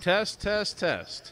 Test, test, test.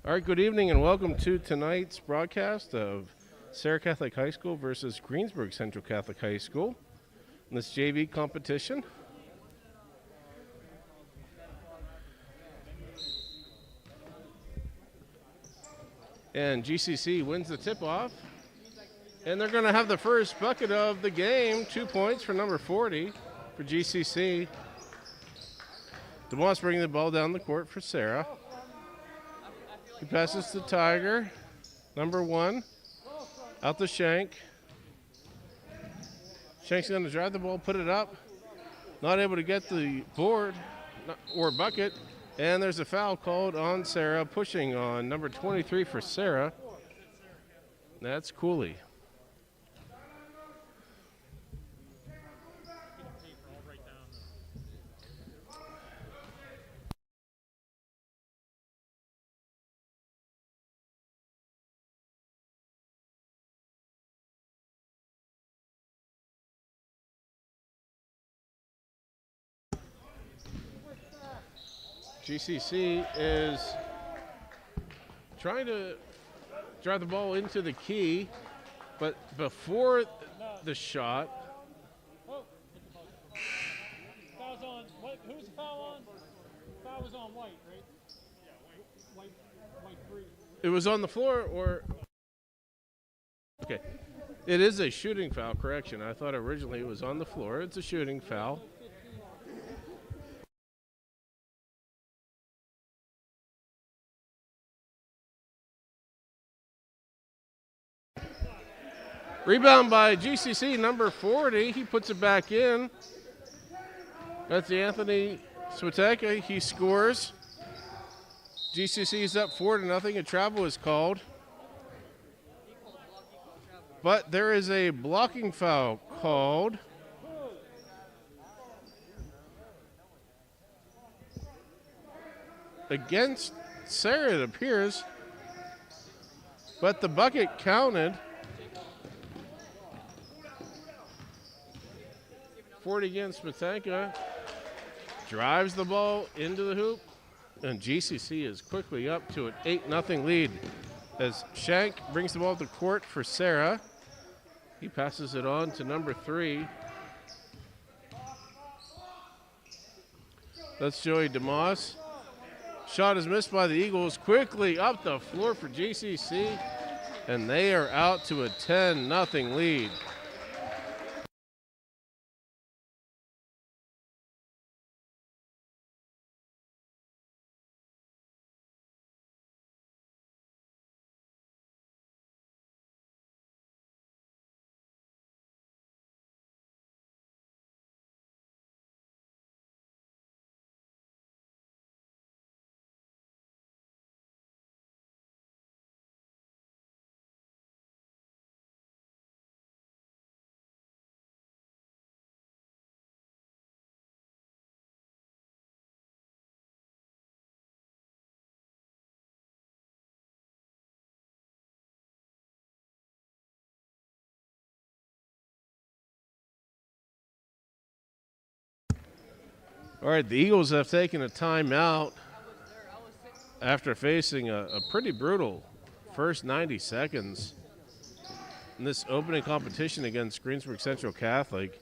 All right, good evening and welcome to tonight's broadcast of Serra Catholic High School versus Greensburg Central Catholic High School in this JV competition. And GCC wins the tip-off. And they're going to have the first bucket of the game, 2 points for number 40 for GCC. DeMoss bringing the ball down the court for Serra. He passes to Tiger, number 1, out to Shank. Shank's going to drive the ball, put it up. Not able to get the board or bucket. And there's a foul called on Serra, pushing on number 23 for Serra. That's Cooley. GCC is trying to drive the ball into the key, but before the shot. Foul's on. Who's the foul on? Foul was on White, right? Yeah, White 3. It was on the floor, or okay. It is a shooting foul, correction. I thought originally it was on the floor. It's a shooting foul. Rebound by GCC, number 40. He puts it back in. That's Anthony Swateka. He scores. GCC is up 4-0. A travel is called. But there is a blocking foul called. Against Serra, it appears. But the bucket counted. 40 against Matanka. Drives the ball into the hoop. And GCC is quickly up to an 8-0 lead as Shank brings the ball to court for Serra. He passes it on to number 3. That's Joey DeMoss. Shot is missed by the Eagles. Quickly up the floor for GCC. And they are out to a 10-0 lead. All right, the Eagles have taken a timeout after facing a pretty brutal first 90 seconds in this opening competition against Greensburg Central Catholic.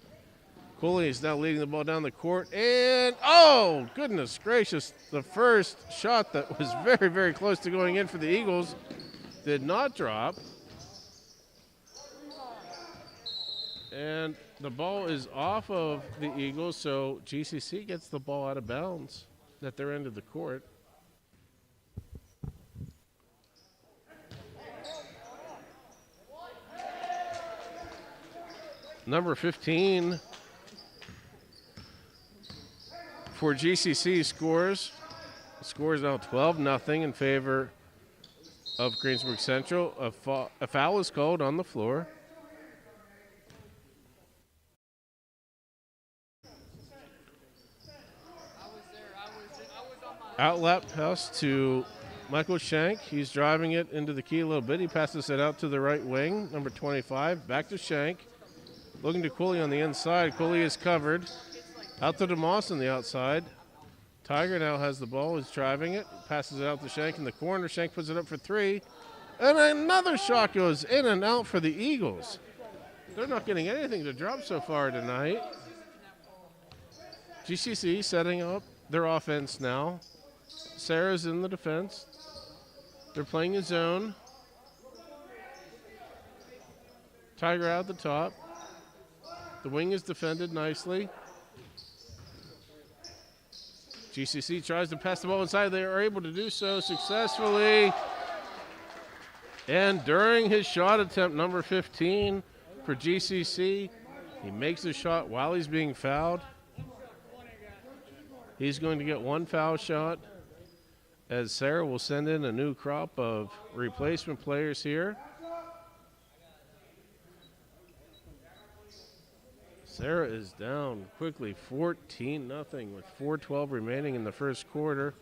Cooley is now leading the ball down the court, and oh, goodness gracious, the first shot that was very, very close to going in for the Eagles did not drop. And the ball is off of the Eagles, so GCC gets the ball out of bounds at their end of the court. Number 15 for GCC scores. The score is now 12-0 in favor of Greensburg Central. A foul is called on the floor. Outlet pass to Michael Shank. He's driving it into the key a little bit. He passes it out to the right wing, number 25. Back to Shank. Looking to Cooley on the inside. Cooley is covered. Out to DeMoss on the outside. Tiger now has the ball. He's driving it. Passes it out to Shank in the corner. Shank puts it up for 3. And another shot goes in and out for the Eagles. They're not getting anything to drop so far tonight. GCC setting up their offense now. Serra's in the defense. They're playing a zone. Tiger out the top. The wing is defended nicely. GCC tries to pass the ball inside. They are able to do so successfully. And during his shot attempt, number 15 for GCC, he makes a shot while he's being fouled. He's going to get one foul shot, as Serra will send in a new crop of replacement players here. Serra is down quickly, 14-0 with 4:12 remaining in the first quarter.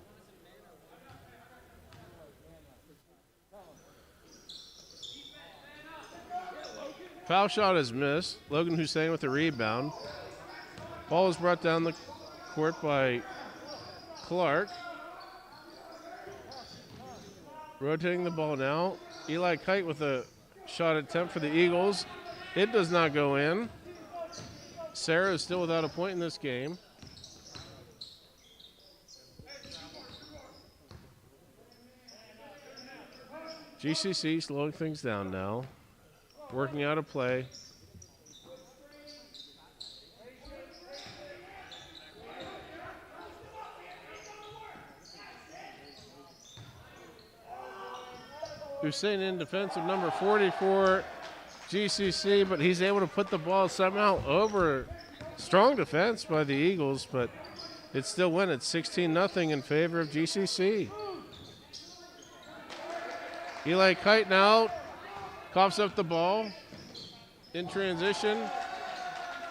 Foul shot is missed. Logan Hussein with the rebound. Ball is brought down the court by Clark. Rotating the ball now. Eli Kite with a shot attempt for the Eagles. It does not go in. Serra is still without a point in this game. GCC slowing things down now. Working out a play. Hussein in defensive number 44 GCC, but he's able to put the ball somehow over. Strong defense by the Eagles, but it still went at 16-0 in favor of GCC. Eli Kite now coughs up the ball in transition.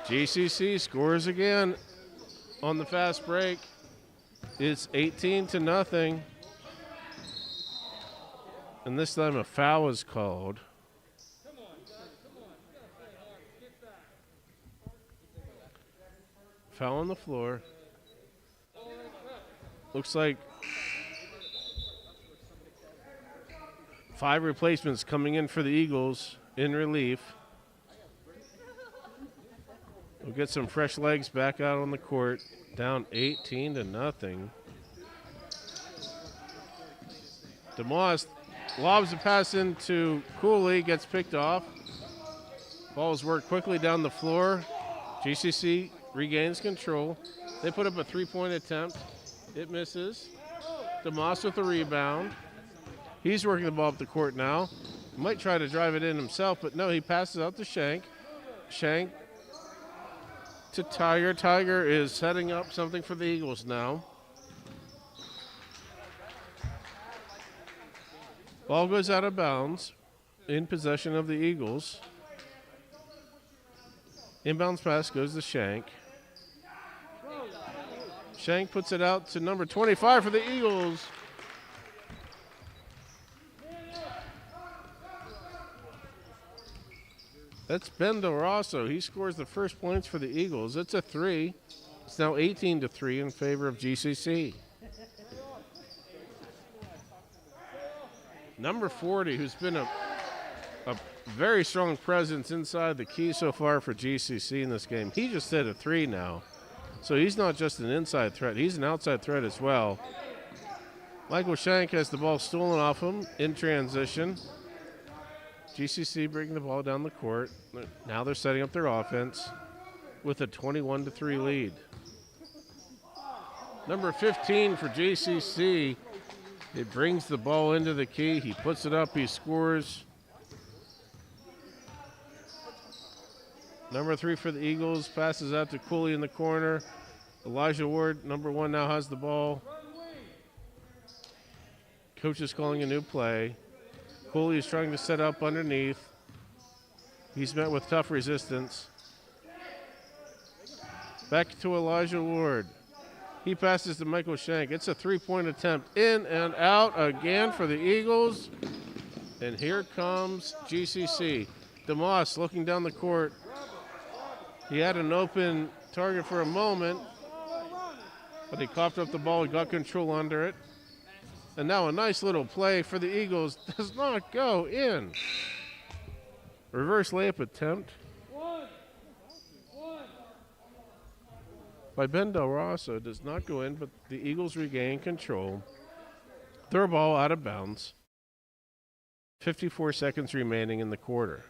GCC scores again on the fast break. It's 18-0. And this time a foul is called. Foul on the floor. Looks like 5 replacements coming in for the Eagles in relief. We'll get some fresh legs back out on the court. Down 18-0. DeMoss lobs a pass into Cooley, gets picked off. Ball's worked quickly down the floor. GCC regains control. They put up a 3-point attempt. It misses. DeMoss with the rebound. He's working the ball up the court now. Might try to drive it in himself, but no, he passes out to Shank. Shank to Tiger. Tiger is setting up something for the Eagles now. Ball goes out of bounds in possession of the Eagles. Inbounds pass goes to Shank. Shank puts it out to number 25 for the Eagles. That's Ben Del Rosso. He scores the first points for the Eagles. It's a 3. It's now 18-3 in favor of GCC. Number 40, who's been a very strong presence inside the key so far for GCC in this game. He just hit a 3 now. So he's not just an inside threat, he's an outside threat as well. Michael Shank has the ball stolen off him in transition. GCC bringing the ball down the court. Now they're setting up their offense with a 21-3 lead. Number 15 for GCC. It brings the ball into the key. He puts it up. He scores. Number 3 for the Eagles. Passes out to Cooley in the corner. Elijah Ward, number 1, now has the ball. Coach is calling a new play. Cooley is trying to set up underneath. He's met with tough resistance. Back to Elijah Ward. He passes to Michael Shank. It's a 3-point attempt. In and out again for the Eagles. And here comes GCC. DeMoss looking down the court. He had an open target for a moment, but he coughed up the ball. He got control under it. And now a nice little play for the Eagles. Does not go in. Reverse layup attempt by Ben Del Rosso. Does not go in, but the Eagles regain control. Throw ball out of bounds. 54 seconds remaining in the quarter.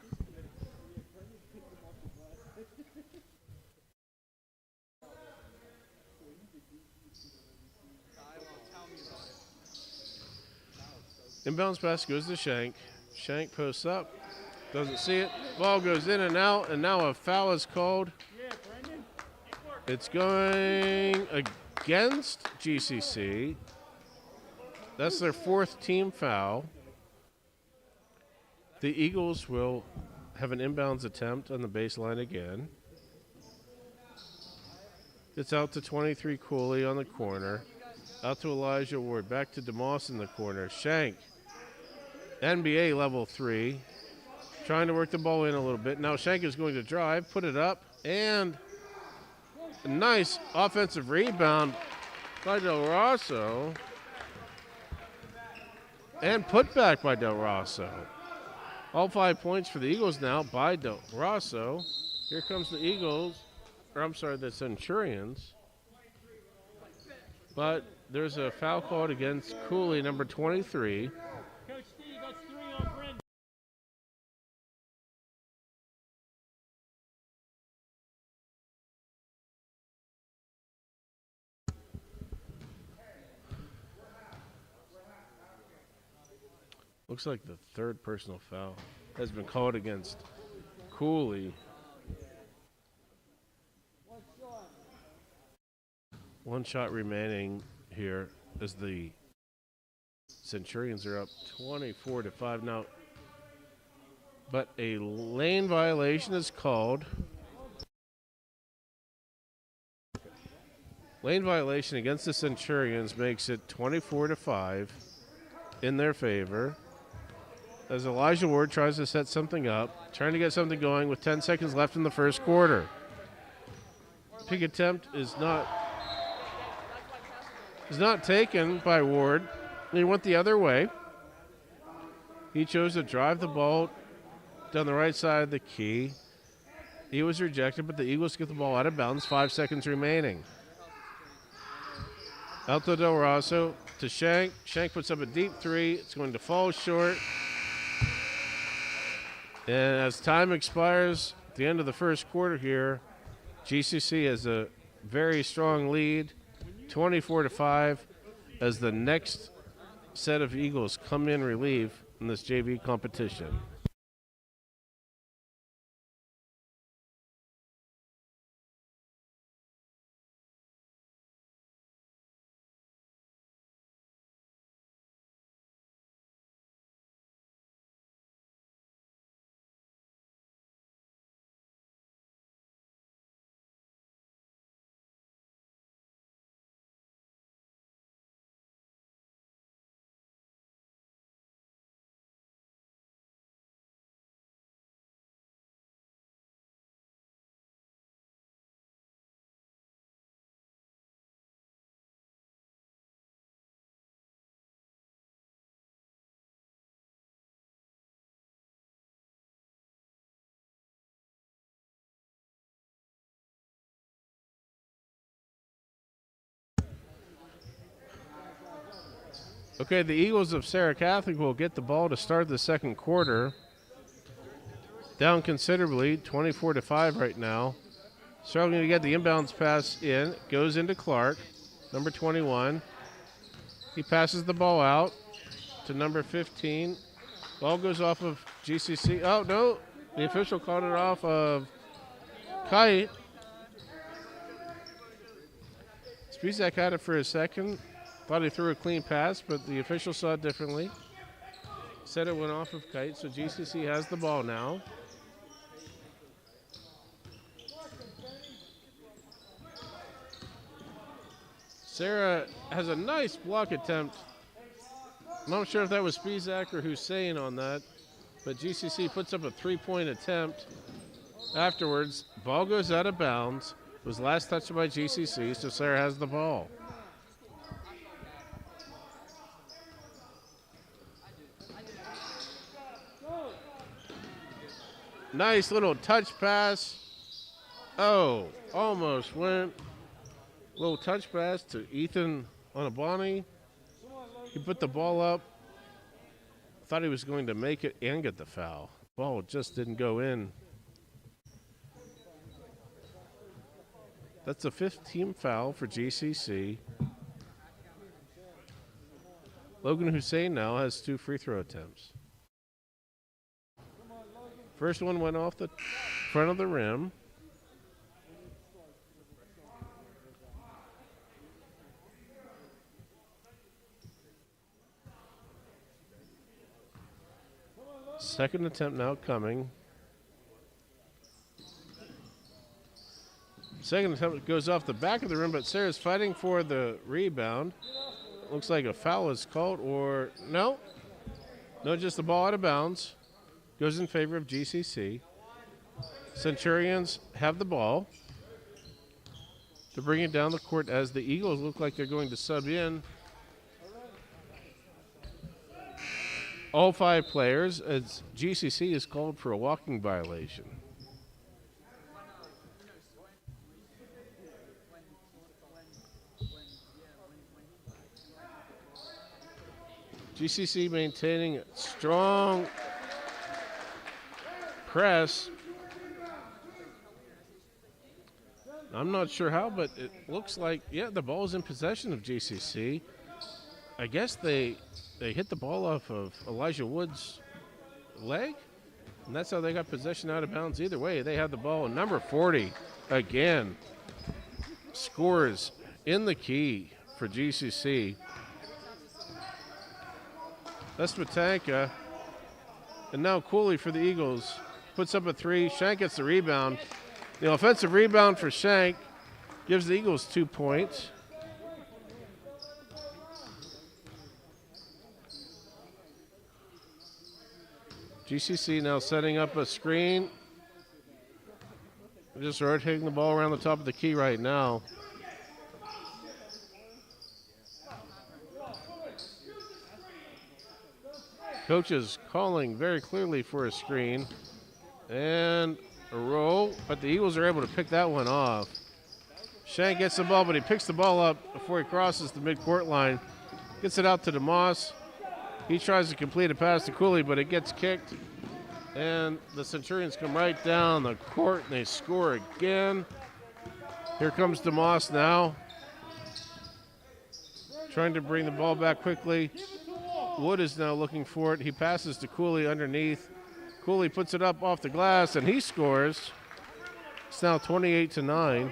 Inbounds pass goes to Shank. Shank posts up. Doesn't see it. Ball goes in and out, and now a foul is called. It's going against GCC. That's their 4th team foul. The Eagles will have an inbounds attempt on the baseline again. It's out to 23 Cooley on the corner. Out to Elijah Ward. Back to DeMoss in the corner. Shank. NBA level 3. Trying to work the ball in a little bit. Now Shank is going to drive, put it up, and a nice offensive rebound by Del Rosso. And put back by Del Rosso. All 5 points for the Eagles now by Del Rosso. Here comes the Eagles, or I'm sorry, the Centurions. But there's a foul called against Cooley, number 23. Coach Steve, that's 3 on Brendan. Looks like the third personal foul has been called against Cooley. One shot remaining here as the Centurions are up 24-5 now. But a lane violation is called. Lane violation against the Centurions makes it 24-5 in their favor. As Elijah Ward tries to set something up, trying to get something going with 10 seconds left in the first quarter. Pick attempt is not taken by Ward. He went the other way. He chose to drive the ball down the right side of the key. He was rejected, but the Eagles get the ball out of bounds, 5 seconds remaining. Alto Del Rosso to Shank. Shank puts up a deep three. It's going to fall short. And as time expires at the end of the first quarter here, GCC has a very strong lead, 24-5, as the next set of Eagles come in relief in this JV competition. Okay, the Eagles of Serra Catholic will get the ball to start the second quarter. Down considerably, 24-5 right now. Struggling to get the inbounds pass in. Goes into Clark, number 21. He passes the ball out to number 15. Ball goes off of GCC. Oh, no. The official called it off of Kite. Spizak had it for a second. Thought he threw a clean pass, but the official saw it differently. Said it went off of Kite, so GCC has the ball now. Serra has a nice block attempt. I'm not sure if that was Spizak or Hussein on that, but GCC puts up a three-point attempt. Afterwards, ball goes out of bounds. It was last touched by GCC, so Serra has the ball. Nice little touch pass. Oh, almost went. Little touch pass to Ethan Onabani. He put the ball up. Thought he was going to make it and get the foul. Ball just didn't go in. That's the 5th team foul for GCC. Logan Hussein now has 2 free throw attempts. First one went off the front of the rim. Second attempt now coming. Second attempt goes off the back of the rim, but Serra's fighting for the rebound. Looks like a foul is called, or no. No, just the ball out of bounds. Goes in favor of GCC. Centurions have the ball to bring it down the court as the Eagles look like they're going to sub in. all 5 players as GCC is called for a walking violation. GCC maintaining a strong press. I'm not sure how, but it looks like, yeah, the ball's in possession of GCC. I guess they hit the ball off of Elijah Wood's leg, and that's how they got possession out of bounds. Either way, they have the ball. Number 40, again, scores in the key for GCC. That's Matanka. And now Cooley for the Eagles. Puts up a 3. Shank gets the rebound. The offensive rebound for Shank gives the Eagles 2 points. GCC now setting up a screen. Just rotating the ball around the top of the key right now. Coach is calling very clearly for a screen and a roll, but the Eagles are able to pick that one off. Shank gets the ball, but he picks the ball up before he crosses the midcourt line. Gets it out to DeMoss. He tries to complete a pass to Cooley, but it gets kicked. And the Centurions come right down the court, and they score again. Here comes DeMoss now. Trying to bring the ball back quickly. Wood is now looking for it. He passes to Cooley underneath. Cooley puts it up off the glass, and he scores. It's now 28-9.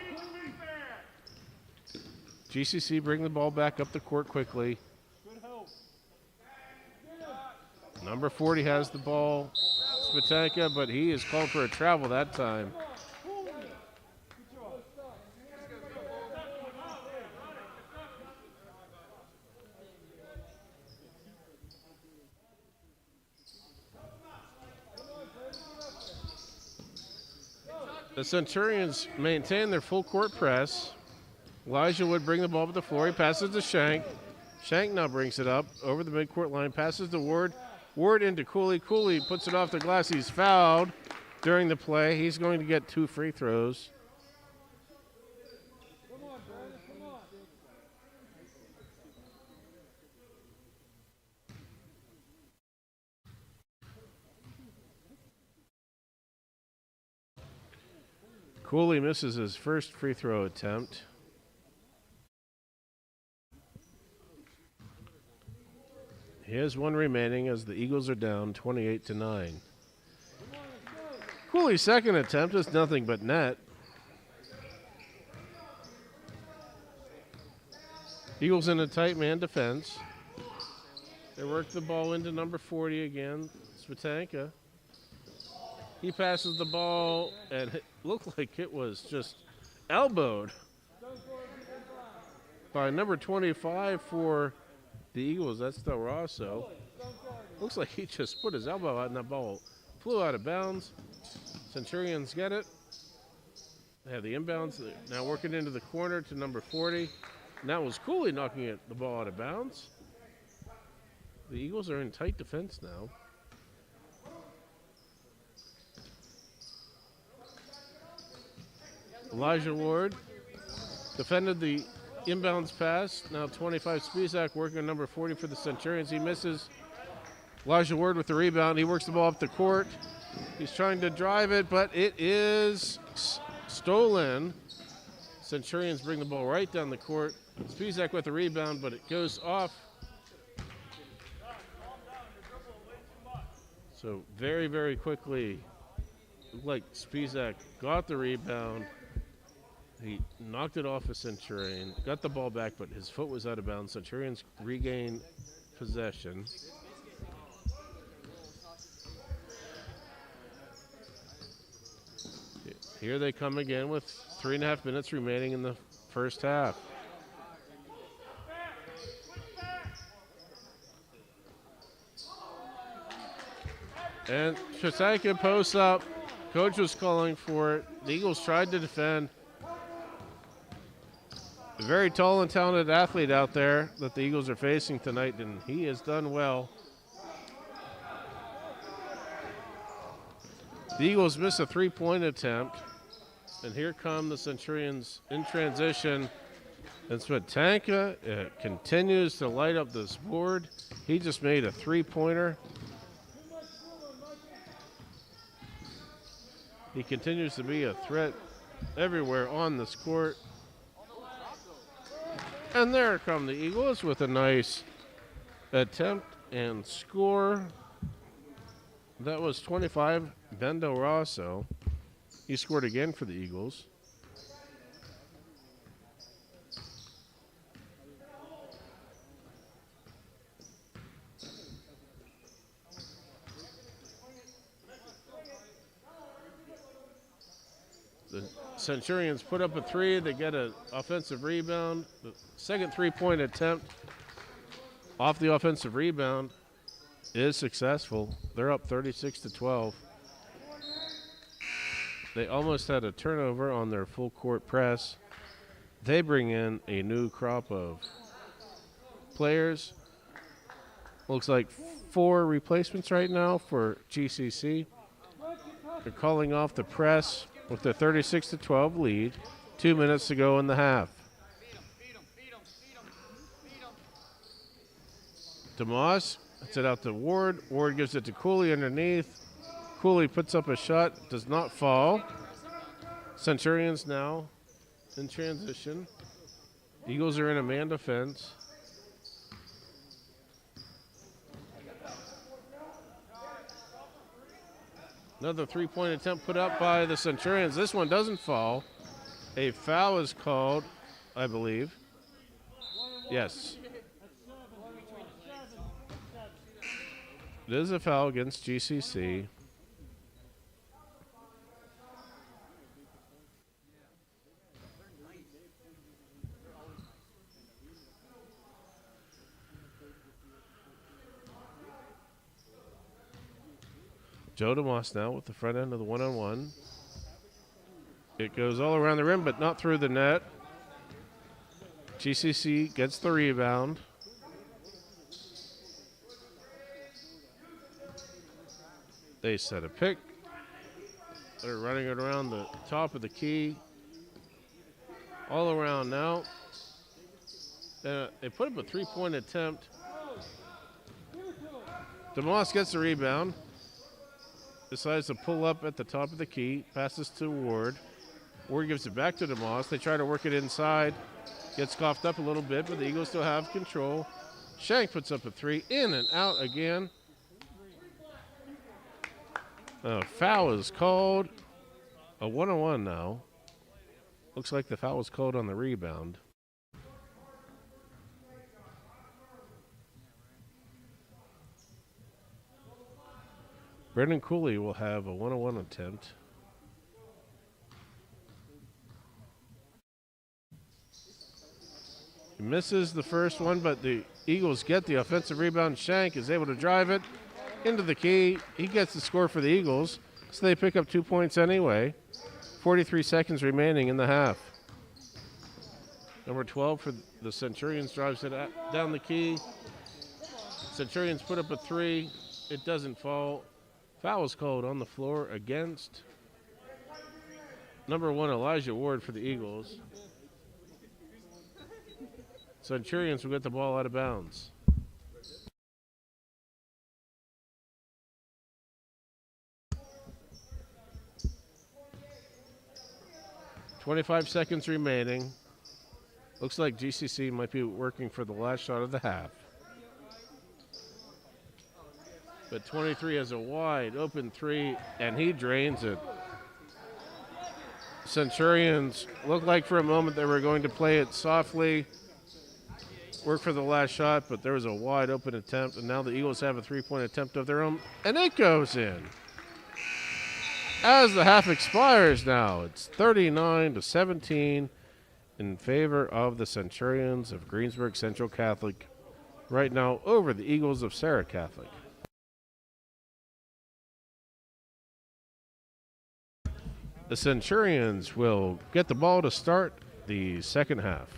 GCC bring the ball back up the court quickly. Number 40 has the ball. Spatanka, but he is called for a travel that time. The Centurions maintain their full court press. Elijah Wood bring the ball up the floor. He passes to Shank. Shank now brings it up over the midcourt line, passes to Ward. Ward into Cooley. Cooley puts it off the glass. He's fouled during the play. He's going to get 2 free throws. Cooley misses his first free throw attempt. He has 1 remaining as the Eagles are down 28-9. Cooley's second attempt is nothing but net. Eagles in a tight man defense. They work the ball into number 40 again, Spatanka. He passes the ball, and it looked like it was just elbowed by number 25 for the Eagles. That's Del Rosso. Looks like he just put his elbow out, and that ball flew out of bounds. Centurions get it. They have the inbounds. They're now working into the corner to number 40. And that was Cooley knocking the ball out of bounds. The Eagles are in tight defense now. Elijah Ward defended the inbounds pass. Now 25 Spizak working on number 40 for the Centurions. He misses. Elijah Ward with the rebound. He works the ball up the court. He's trying to drive it, but it is stolen. Centurions bring the ball right down the court. Spizak with the rebound, but it goes off. So very, very quickly, looked like Spizak got the rebound. He knocked it off a Centurion, got the ball back, but his foot was out of bounds. Centurions regain possession. Here they come again with 3.5 minutes remaining in the first half. And Shatanka posts up. Coach was calling for it. The Eagles tried to defend. A very tall and talented athlete out there that the Eagles are facing tonight, and he has done well. The Eagles miss a three-point attempt. And here come the Centurions in transition. And Smetanka continues to light up this board. He just made a three-pointer. He continues to be a threat everywhere on this court. And there come the Eagles with a nice attempt and score. That was 25, Bendo Rosso. He scored again for the Eagles. The Centurions put up a three. They get an offensive rebound. The second three-point attempt off the offensive rebound is successful. They're up 36-12. They almost had a turnover on their full court press. They bring in a new crop of players. Looks like 4 replacements right now for GCC. They're calling off the press with their 36-12 lead. 2 minutes to go in the half. DeMoss puts it out to Ward. Ward gives it to Cooley underneath. Cooley puts up a shot, does not fall. Centurions now in transition. Eagles are in a man defense. Another three-point attempt put up by the Centurions. This one doesn't fall. A foul is called, I believe. Yes. It is a foul against GCC. Joe DeMoss now with the front end of the one-on-one. It goes all around the rim, but not through the net. GCC gets the rebound. They set a pick. They're running it around the top of the key. All around now. They put up a three-point attempt. DeMoss gets the rebound. Decides to pull up at the top of the key. Passes to Ward. Ward gives it back to DeMoss. They try to work it inside. Gets coughed up a little bit, but the Eagles still have control. Shank puts up a three. In and out again. Foul is called. A one-on-one now. Looks like the foul was called on the rebound. Brendan Cooley will have a one-on-one attempt. He misses the first one, but the Eagles get the offensive rebound. Shank is able to drive it into the key. He gets the score for the Eagles, so they pick up 2 points anyway. 43 seconds remaining in the half. Number 12 for the Centurions drives it down the key. Centurions put up a three. It doesn't fall. Foul is called on the floor against number 1, Elijah Ward for the Eagles. Centurions will get the ball out of bounds. .25 seconds remaining. Looks like GCC might be working for the last shot of the half. But 23 has a wide open three, and he drains it. Centurions looked like for a moment they were going to play it softly, work for the last shot, but there was a wide open attempt, and now the Eagles have a three-point attempt of their own, and it goes in. As the half expires now, it's 39-17 in favor of the Centurions of Greensburg Central Catholic right now over the Eagles of Serra Catholic. The Centurions will get the ball to start the second half.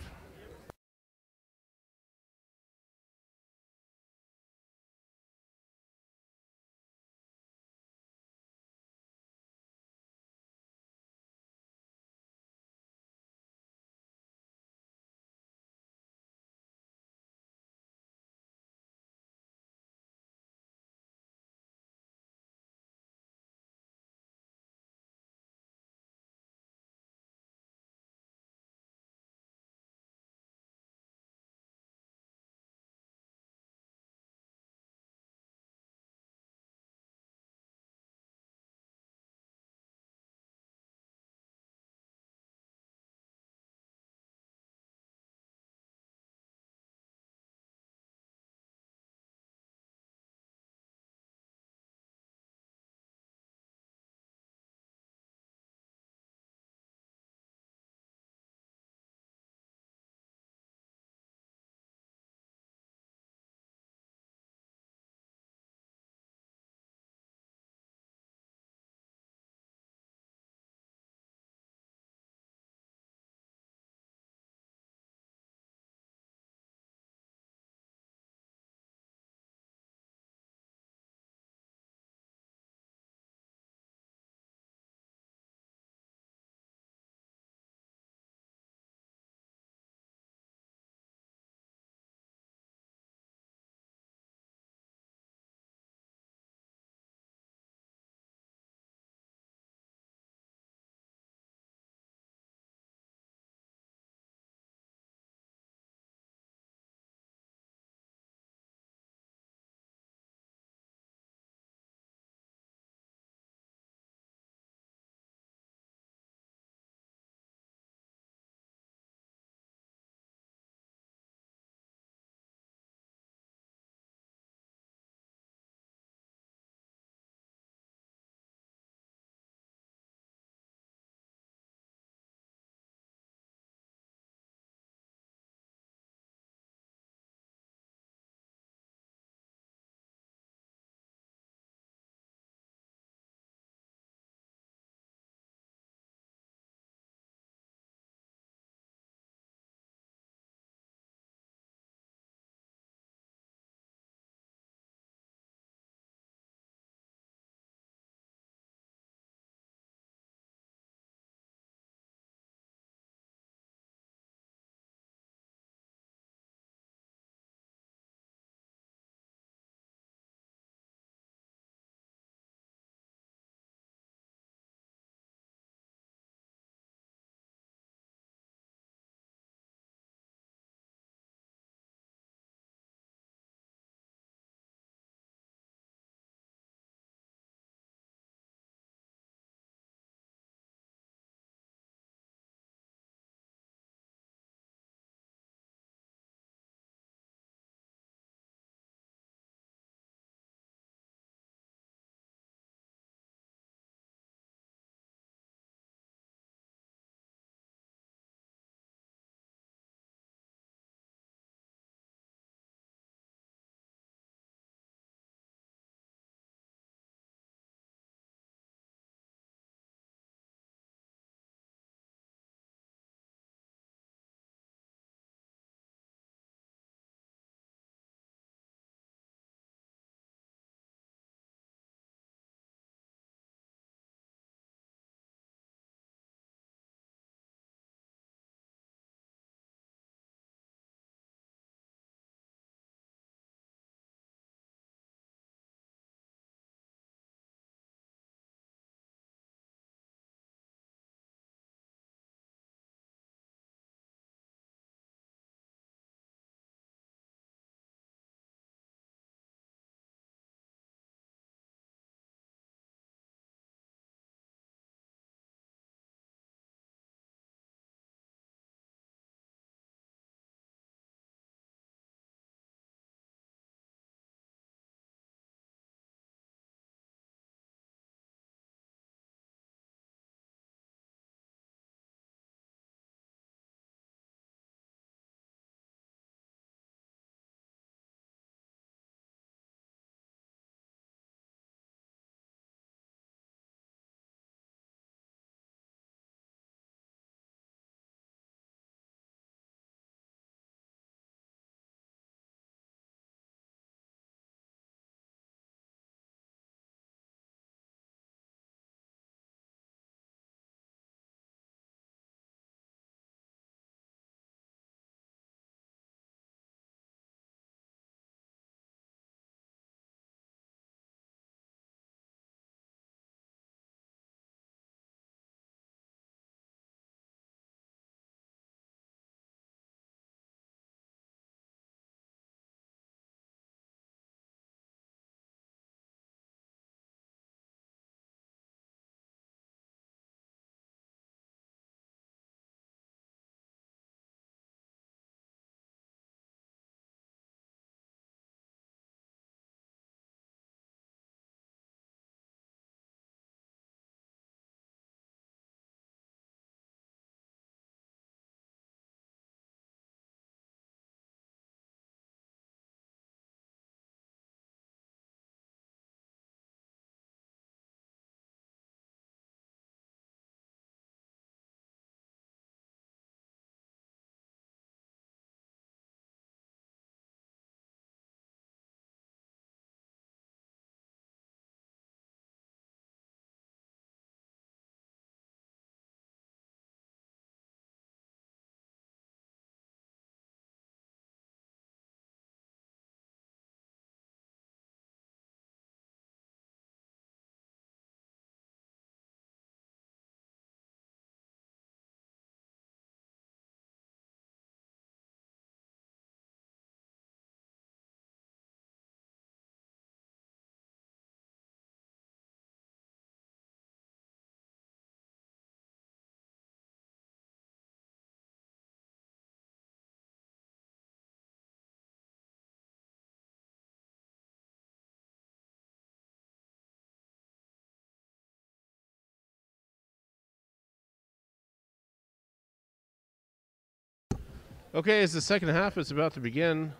Okay, as the second half is about to begin,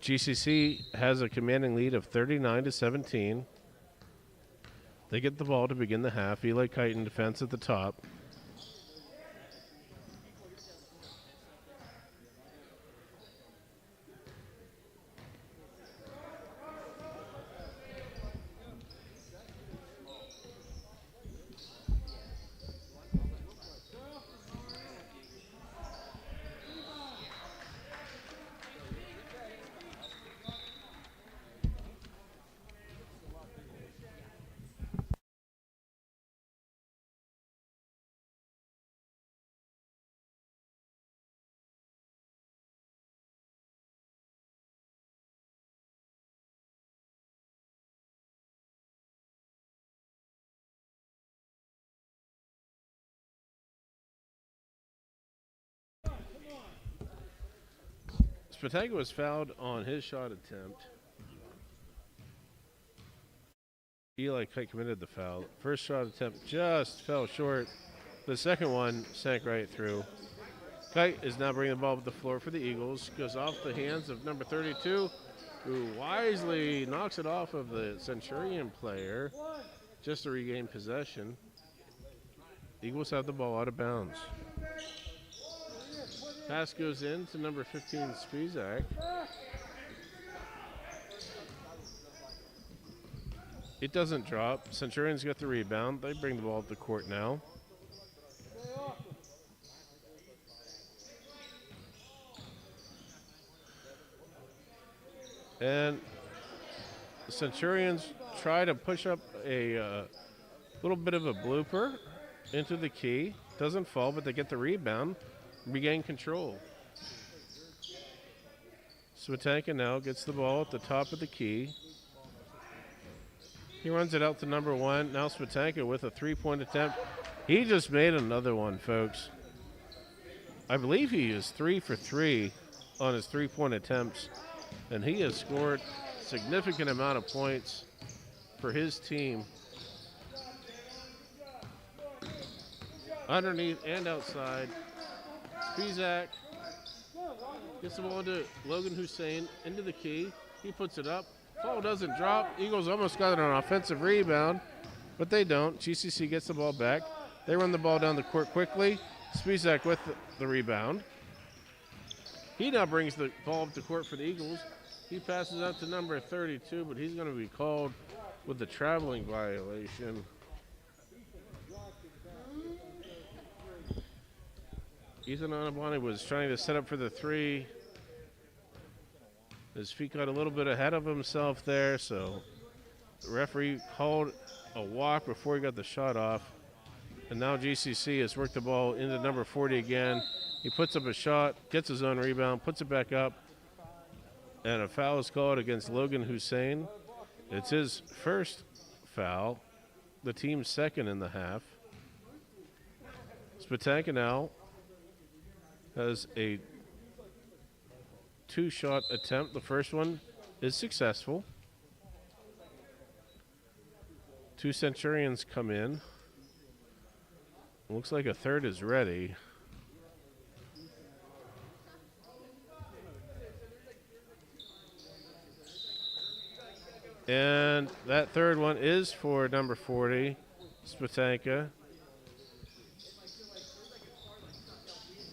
GCC has a commanding lead of 39-17. They get the ball to begin the half. Eli Kite in defense at the top. Spatega was fouled on his shot attempt. Eli Kite committed the foul. First shot attempt just fell short. The second one sank right through. Kite is now bringing the ball up the floor for the Eagles. Goes off the hands of number 32, who wisely knocks it off of the Centurion player just to regain possession. Eagles have the ball out of bounds. Pass goes in to number 15, Spizak. It doesn't drop. Centurions get the rebound. They bring the ball up the court now. And the Centurions try to push up a little bit of a blooper into the key. Doesn't fall, but they get the rebound, regain control. Swatanka now gets the ball at the top of the key. He runs it out to number 1. Now Swatanka with a three-point attempt. He just made another one, folks. I believe he is 3 for 3 on his three-point attempts, and he has scored a significant amount of points for his team. Underneath and outside. Spizak gets the ball to Logan Hussein into the key. He puts it up. Ball doesn't drop. Eagles almost got an offensive rebound, but they don't. GCC gets the ball back. They run the ball down the court quickly. Spizak with the rebound. He now brings the ball up the court for the Eagles. He passes out to number 32, but he's going to be called with the traveling violation. Ethan Onabani was trying to set up for the three. His feet got a little bit ahead of himself there, so the referee called a walk before he got the shot off. And now GCC has worked the ball into number 40 again. He puts up a shot, gets his own rebound, puts it back up, and a foul is called against Logan Hussein. It's his first foul, the team's second in the half. Spatanka now has a two-shot attempt. The first one is successful. Two Centurions come in. Looks like a third is ready. And that third one is for number 40, Spatanka.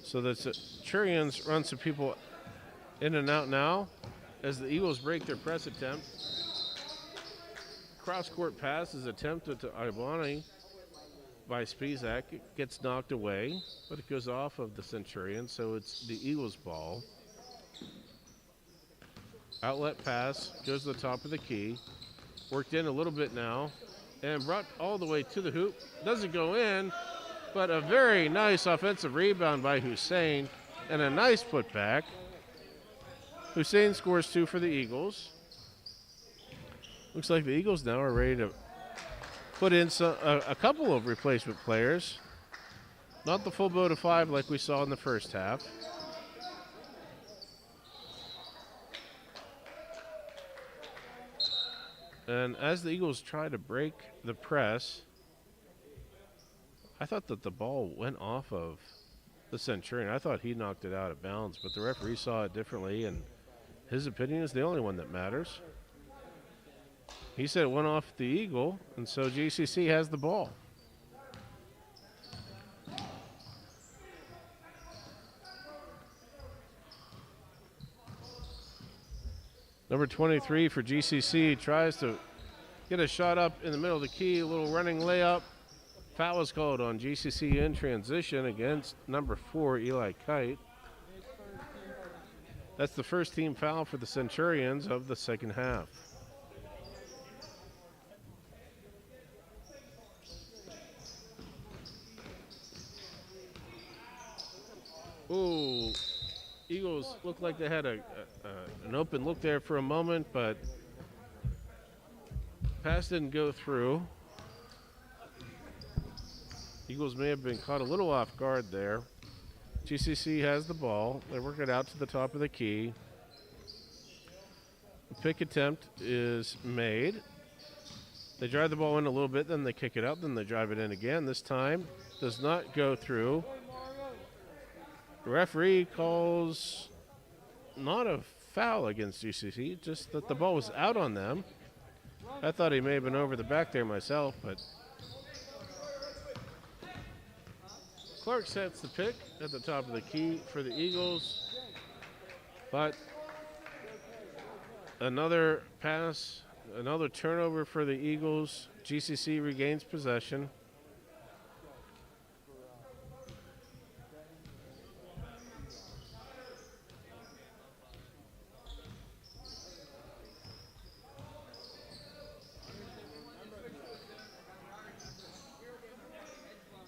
So the Centurions run some people in and out now as the Eagles break their press attempt. Cross-court pass is attempted to Ibani by Spizak. It gets knocked away, but it goes off of the Centurion, so it's the Eagles' ball. Outlet pass goes to the top of the key. Worked in a little bit now and brought all the way to the hoop. Doesn't go in, but a very nice offensive rebound by Hussein and a nice putback. Hussein scores 2 for the Eagles. Looks like the Eagles now are ready to put in a couple of replacement players. Not the full boat of 5 like we saw in the first half. And as the Eagles try to break the press, I thought that the ball went off of the Centurion. I thought he knocked it out of bounds, but the referee saw it differently, and his opinion is the only one that matters. He said it went off the Eagle, and so GCC has the ball. Number 23 for GCC tries to get a shot up in the middle of the key, a little running layup. Foul was called on GCC in transition against number 4, Eli Kite. That's the first team foul for the Centurions of the second half. Ooh, Eagles looked like they had an open look there for a moment, but pass didn't go through. Eagles may have been caught a little off guard there. GCC has the ball. They work it out to the top of the key. The pick attempt is made. They drive the ball in a little bit, then they kick it out, then they drive it in again. This time does not go through. The referee calls not a foul against GCC, just that the ball was out on them. I thought he may have been over the back there myself, but Clark sets the pick at the top of the key for the Eagles, but another pass, another turnover for the Eagles. GCC regains possession.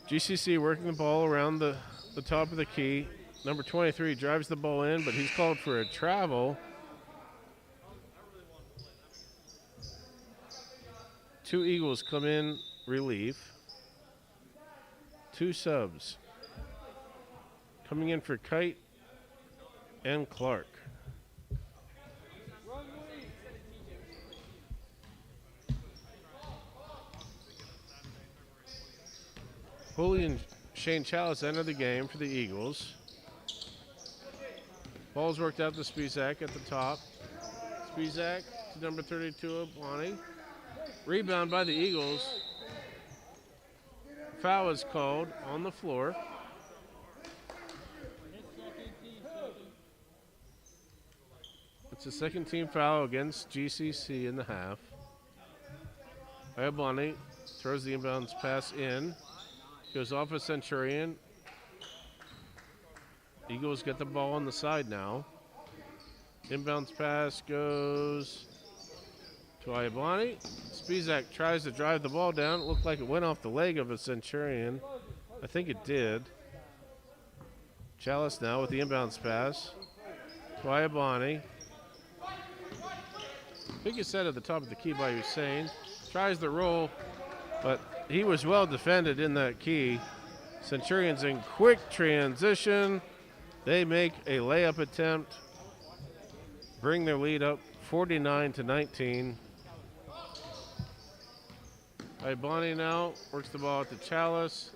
GCC working the ball around the top of the key. Number 23 drives the ball in, but he's called for a travel. Two Eagles come in relief. Two subs. Coming in for Kite and Clark. Hooley and Shane Chalice enter the game for the Eagles. Ball's worked out to Spizak at the top. Spizak to number 32, Ablani. Rebound by the Eagles. Foul is called on the floor. It's a second team foul against GCC in the half. Ablani throws the inbounds pass in. Goes off a Centurion. Eagles get the ball on the side now. Inbounds pass goes to Ayablani. Spizak tries to drive the ball down. It looked like it went off the leg of a Centurion. I think it did. Chalice now with the inbounds pass to Ayablani. Big set at the top of the key by Hussein. Tries the roll, but he was well defended in that key. Centurions in quick transition. They make a layup attempt. Bring their lead up 49-19. Ibani now works the ball at the Chalice.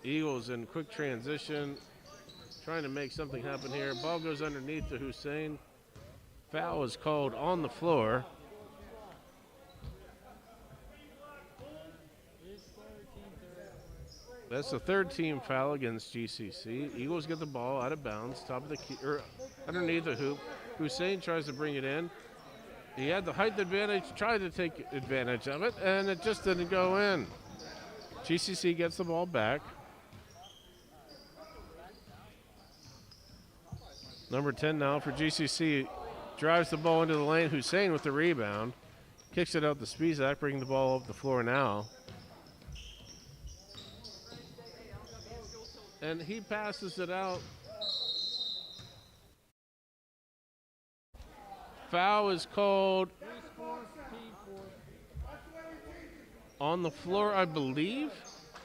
Eagles in quick transition. Trying to make something happen here. Ball goes underneath to Hussein. Foul is called on the floor. That's the third team foul against GCC. Eagles get the ball out of bounds, top of the key, or underneath the hoop. Hussein tries to bring it in. He had the height advantage, tried to take advantage of it, and it just didn't go in. GCC gets the ball back. Number 10 now for GCC. Drives the ball into the lane. Hussein with the rebound. Kicks it out to Spizak, bringing the ball up the floor now. And he passes it out. Foul is called on the floor, I believe,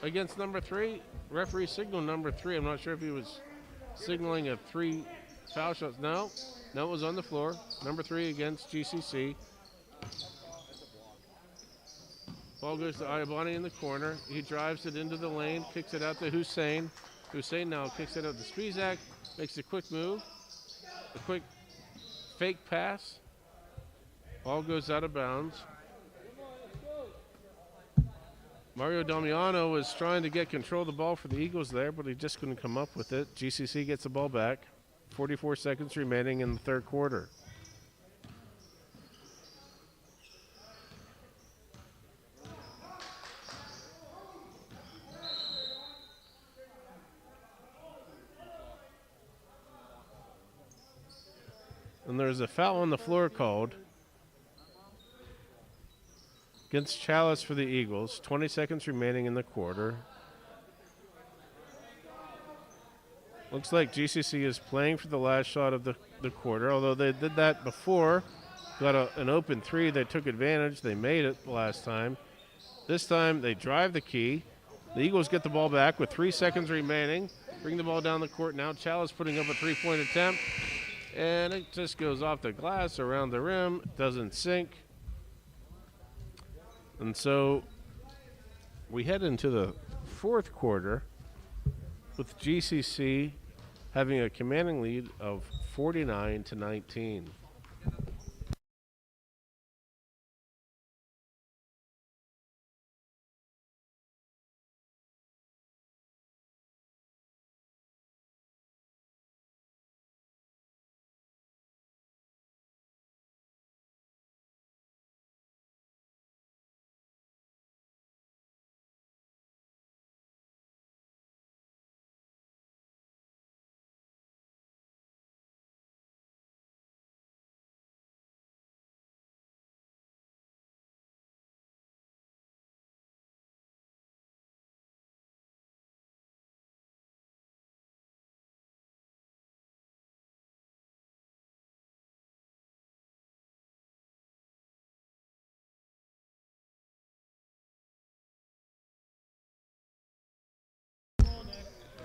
against number 3. Referee signal number 3. I'm not sure if he was signaling a 3 foul shots. No, it was on the floor. Number 3 against GCC. Ball goes to Ayabani in the corner. He drives it into the lane, kicks it out to Hussein. Hussein now kicks it out to Spizak, makes a quick move, a quick fake pass. Ball goes out of bounds. Mario Damiano was trying to get control of the ball for the Eagles there, but he just couldn't come up with it. GCC gets the ball back. 44 seconds remaining in the third quarter. And there's a foul on the floor called against Chalice for the Eagles. 20 seconds remaining in the quarter. Looks like GCC is playing for the last shot of the quarter, although they did that before. Got an open three. They took advantage. They made it the last time. This time they drive the key. The Eagles get the ball back with 3 seconds remaining. Bring the ball down the court now. Chalice putting up a three-point attempt. And it just goes off the glass around the rim. Doesn't sink. And so we head into the fourth quarter with GCC having a commanding lead of 49-19.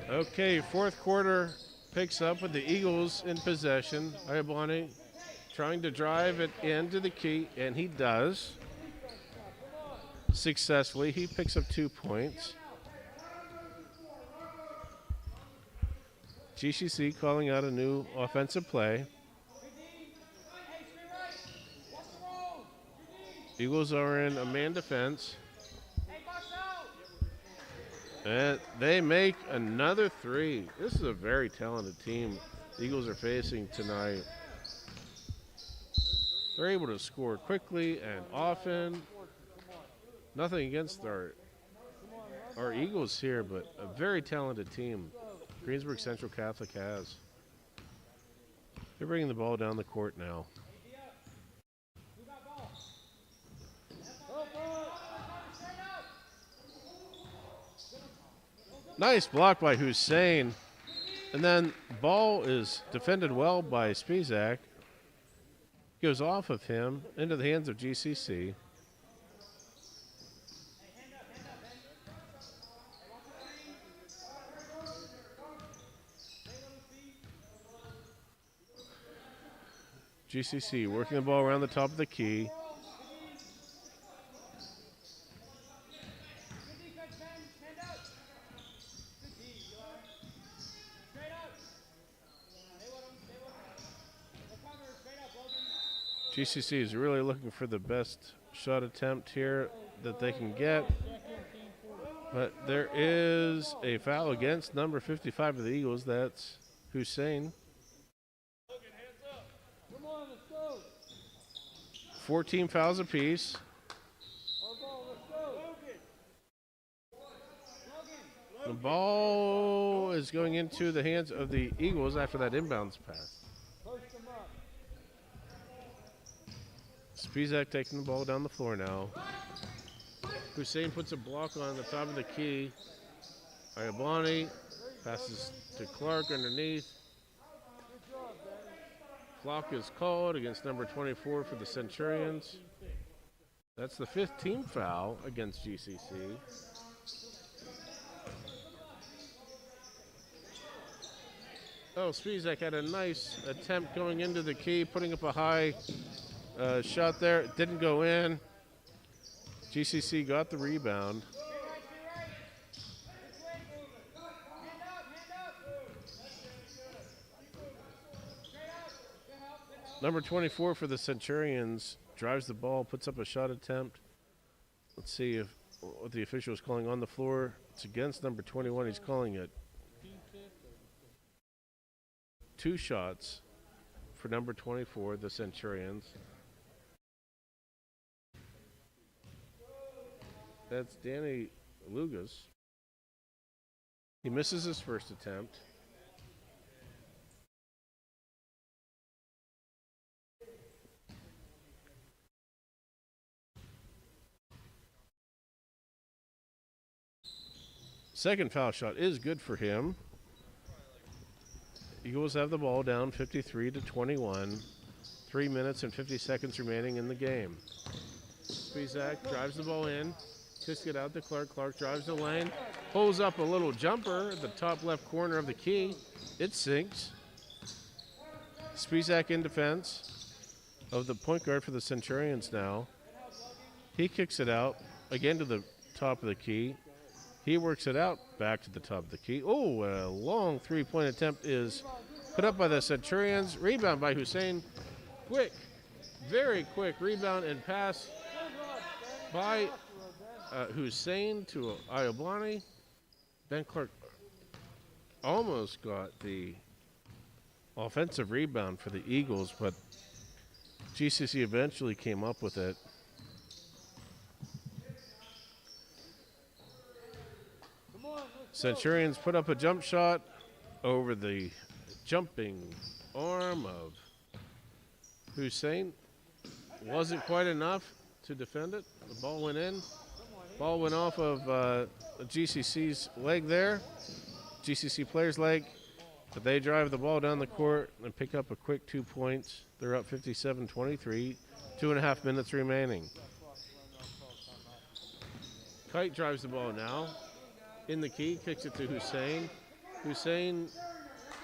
Okay, fourth quarter picks up with the Eagles in possession. Ayabwani trying to drive it into the key, and he does successfully. He picks up 2 points. GCC calling out a new offensive play. Eagles are in a man defense. And they make another three. This is a very talented team the Eagles are facing tonight. They're able to score quickly and often. Nothing against our Eagles here, but a very talented team Greensburg Central Catholic has. They're bringing the ball down the court now. Nice block by Hussein. And then ball is defended well by Spizak. Goes off of him into the hands of GCC. GCC working the ball around the top of the key. GCC is really looking for the best shot attempt here that they can get. But there is a foul against number 55 of the Eagles. That's Hussein. 14 fouls apiece. The ball is going into the hands of the Eagles after that inbounds pass. Spizak taking the ball down the floor now. Hussein puts a block on the top of the key. Ayabwani passes to Clark underneath. Clock is called against number 24 for the Centurions. That's the 5th team foul against GCC. Oh, Spizak had a nice attempt going into the key, putting up a high shot there. It didn't go in. GCC got the rebound. Number 24 for the Centurions drives the ball, puts up a shot attempt. Let's see if what the official is calling on the floor. It's against number 21. He's calling it 2 shots for number 24, the Centurions. That's Danny Lugas. He misses his first attempt. Second foul shot is good for him. Eagles have the ball down 53-21. 3 minutes and 50 seconds remaining in the game. Spizak drives the ball in. Kicks it out to Clark. Clark drives the lane. Pulls up a little jumper at the top left corner of the key. It sinks. Spizak in defense of the point guard for the Centurions now. He kicks it out again to the top of the key. He works it out back to the top of the key. Oh, a long three-point attempt is put up by the Centurions. Rebound by Hussein. Quick, very quick rebound and pass by Hussein to Ayoblani. Ben Clark almost got the offensive rebound for the Eagles, but GCC eventually came up with it. Centurions put up a jump shot over the jumping arm of Hussein. Wasn't quite enough to defend it. The ball went in. Ball went off of GCC's leg there, GCC player's leg, but they drive the ball down the court and pick up a quick 2 points. They're up 57-23, 2.5 minutes remaining. Kite drives the ball now. In the key, kicks it to Hussein. Hussein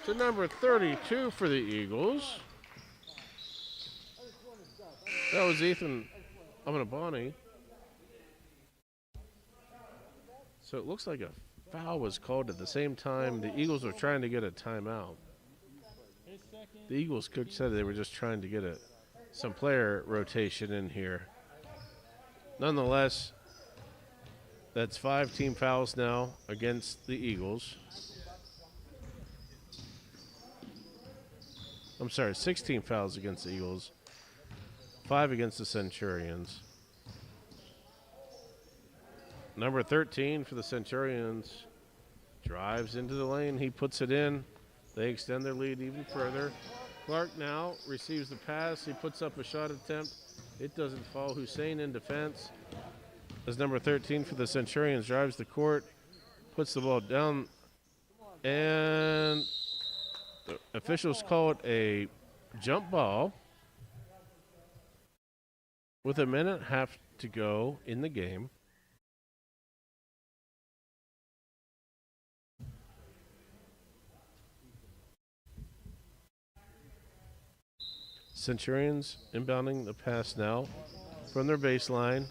to number 32 for the Eagles. That was Ethan Amanabani. So it looks like a foul was called at the same time. The Eagles were trying to get a timeout. The Eagles coach said they were just trying to get some player rotation in here. Nonetheless, that's 5 team fouls now against the Eagles. I'm sorry, 16 fouls against the Eagles, 5 against the Centurions. Number 13 for the Centurions drives into the lane. He puts it in. They extend their lead even further. Clark now receives the pass. He puts up a shot attempt. It doesn't fall. Hussein in defense. As number 13 for the Centurions drives the court, puts the ball down, and the officials call it a jump ball with a minute and a half to go in the game. Centurions inbounding the pass now from their baseline.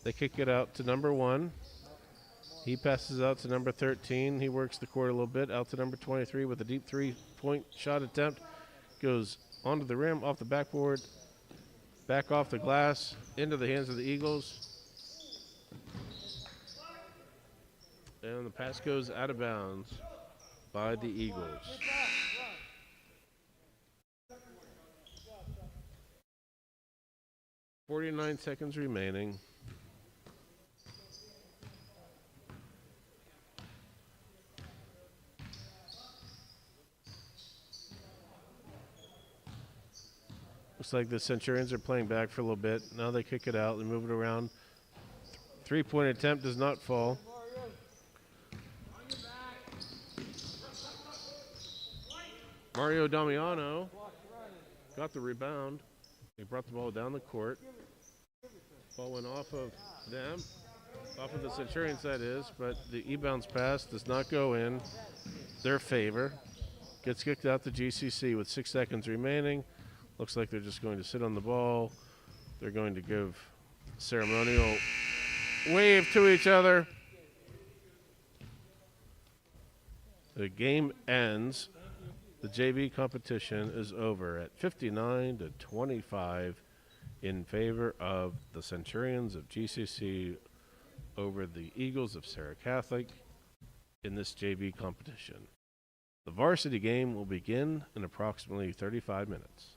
They kick it out to number 1. He passes out to number 13. He works the court a little bit. Out to number 23 with a deep 3-point shot attempt. Goes onto the rim, off the backboard, back off the glass, into the hands of the Eagles. And the pass goes out of bounds by the Eagles. .49 seconds remaining. Looks like the Centurions are playing back for a little bit. Now they kick it out and move it around. 3-point attempt does not fall. Mario Damiano got the rebound. He brought the ball down the court. Ball went off of them, off of the Centurions that is, but the e-bounce pass does not go in their favor. Gets kicked out to GCC with 6 seconds remaining. Looks like they're just going to sit on the ball. They're going to give ceremonial wave to each other. The game ends. The JV competition is over at 59 to 25 in favor of the Centurions of GCC over the Eagles of Serra Catholic in this JV competition. The varsity game will begin in approximately 35 minutes.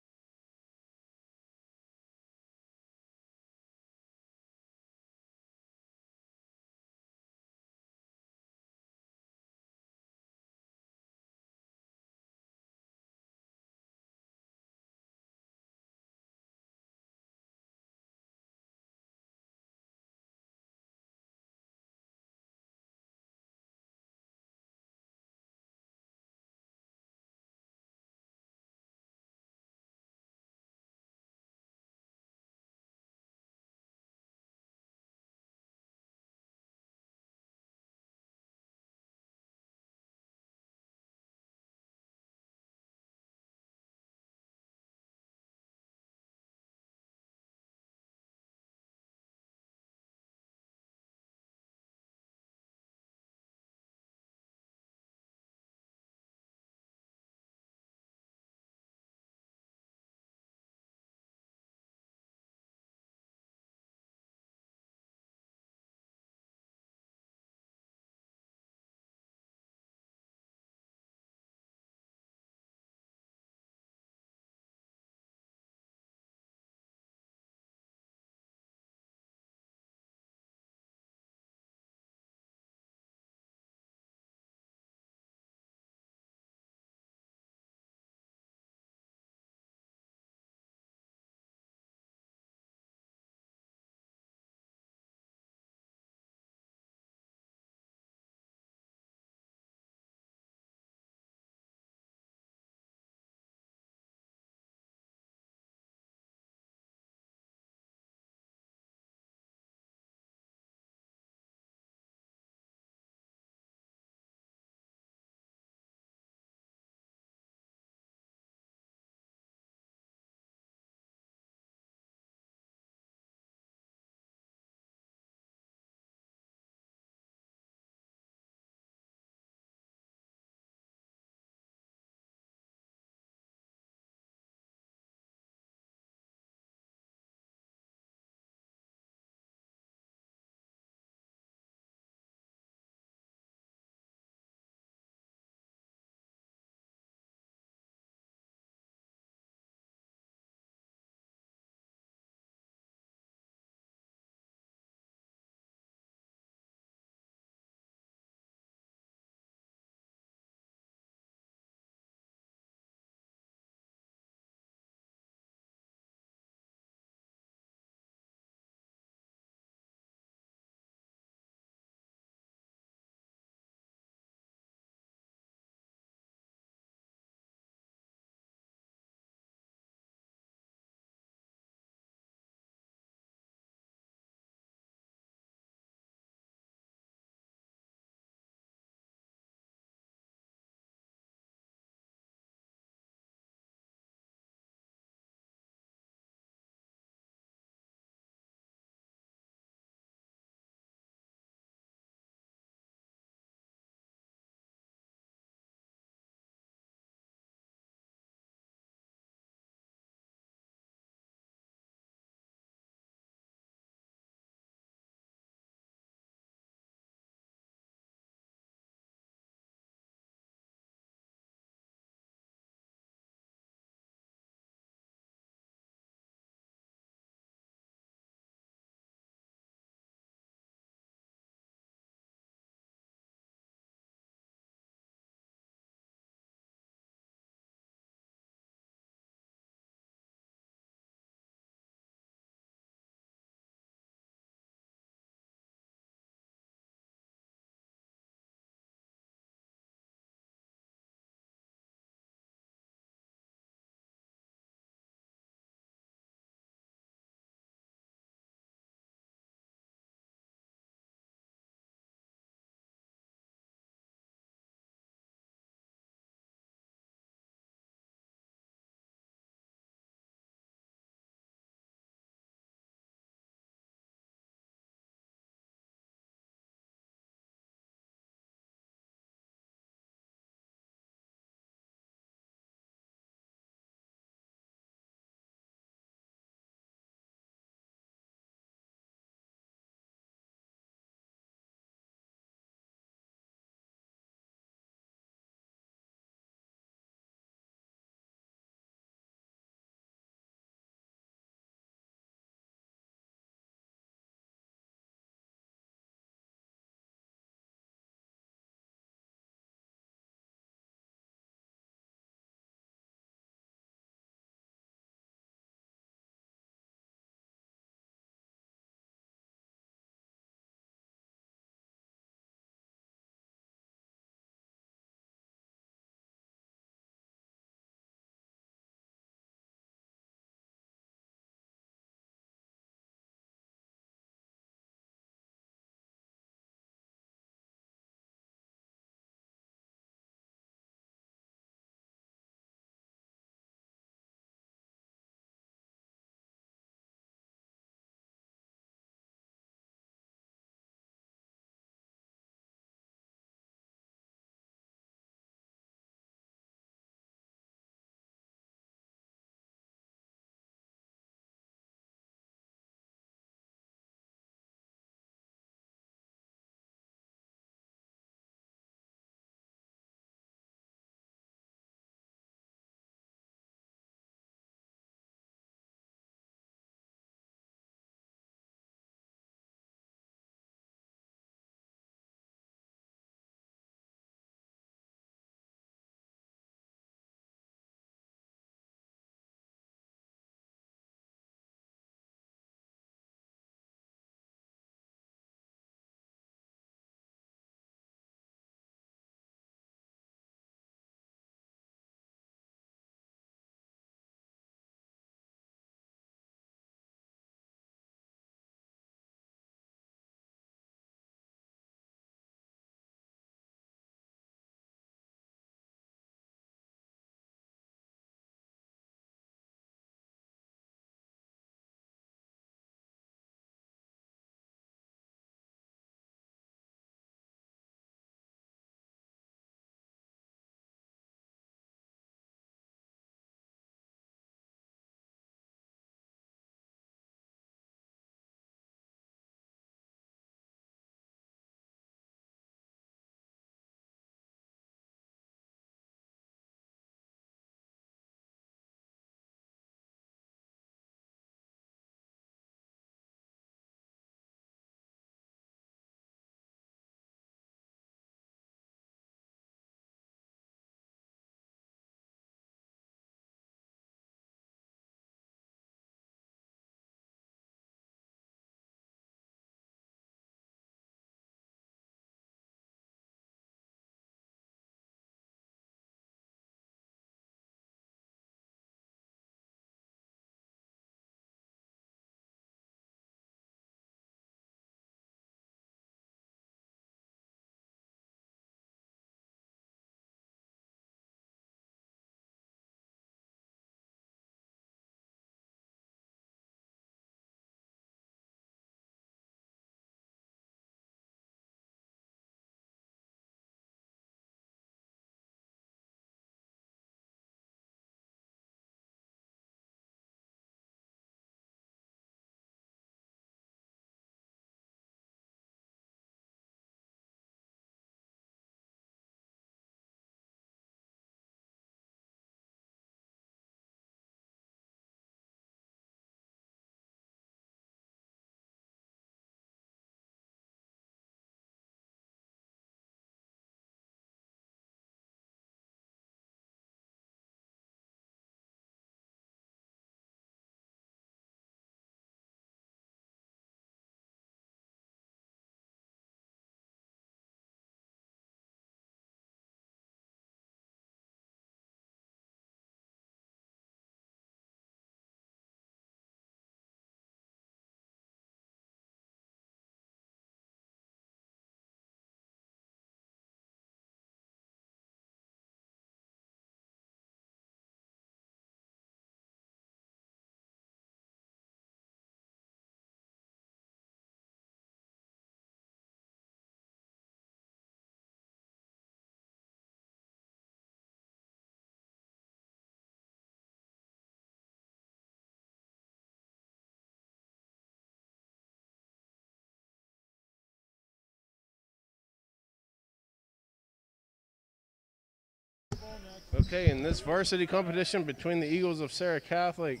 Okay, in this varsity competition between the Eagles of Serra Catholic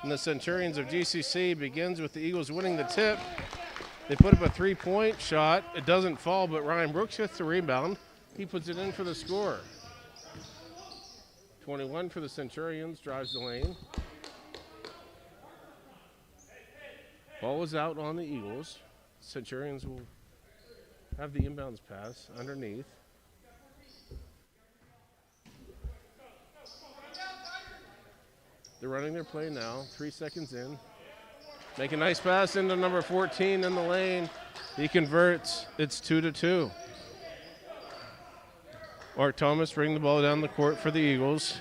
and the Centurions of GCC begins with the Eagles winning the tip. They put up a three-point shot. It doesn't fall, but Ryan Brooks gets the rebound. He puts it in for the score. 21 for the Centurions, drives the lane. Ball is out on the Eagles. Centurions will have the inbounds pass underneath. They're running their play now, 3 seconds in. Make a nice pass into number 14 in the lane. He converts. It's 2-2. Mark Thomas bringing the ball down the court for the Eagles.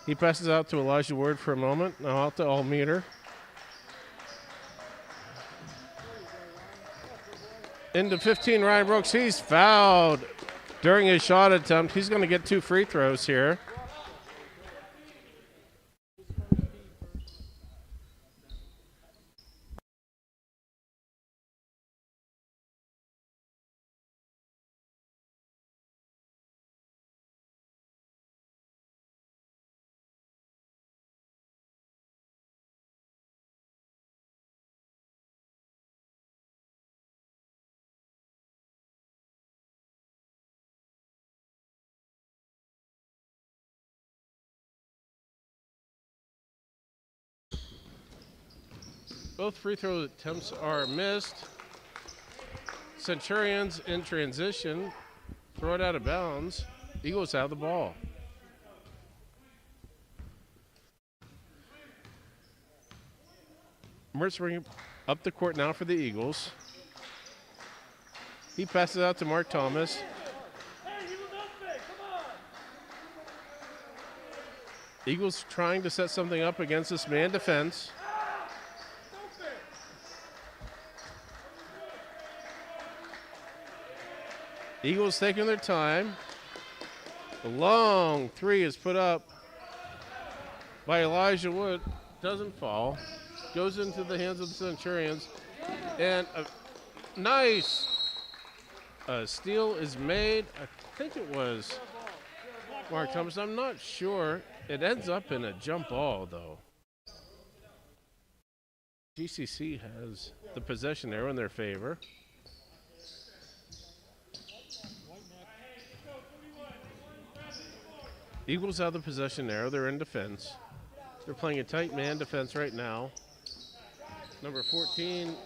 He passes out to Elijah Ward for a moment. Now out to Almeter. Into 15, Ryan Brooks. He's fouled during his shot attempt. He's going to get 2 free throws here. Both free throw attempts are missed. Centurions in transition. Throw it out of bounds. Eagles have the ball. Mertz bringing up the court now for the Eagles. He passes out to Mark Thomas. Eagles trying to set something up against this man defense. Eagles taking their time. The long three is put up by Elijah Wood. Doesn't fall. Goes into the hands of the Centurions. And a nice steal is made. I think it was Mark Thomas. I'm not sure. It ends up in a jump ball, though. GCC has the possession arrow in their favor. Eagles have the possession arrow. They're in defense. They're playing a tight man defense right now. Number 14,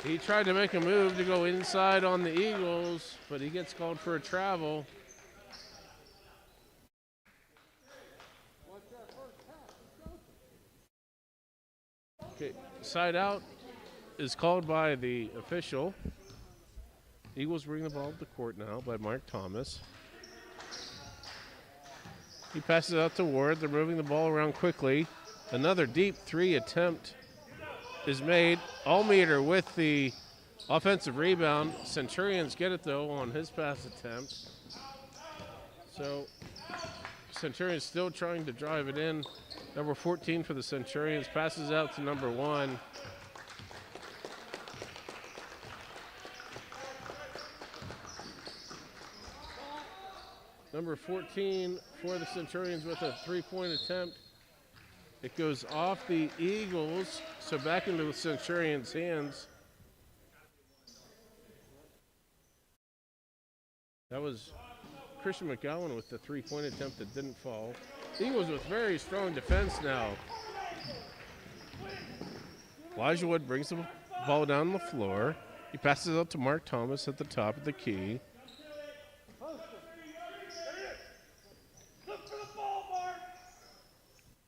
he tried to make a move to go inside on the Eagles, but he gets called for a travel. Okay, side out is called by the official. Eagles bring the ball to the court now by Mark Thomas. He passes it out to Ward. They're moving the ball around quickly. Another deep three attempt is made. Almeter with the offensive rebound. Centurions get it, though, on his pass attempt. So Centurions still trying to drive it in. Number 14 for the Centurions passes out to number 1. Number 14 for the Centurions with a three-point attempt. It goes off the Eagles, so back into the Centurions' hands. That was Christian McGowan with the three-point attempt that didn't fall. Eagles with very strong defense now. Elijah Wood brings the ball down the floor. He passes it out to Mark Thomas at the top of the key.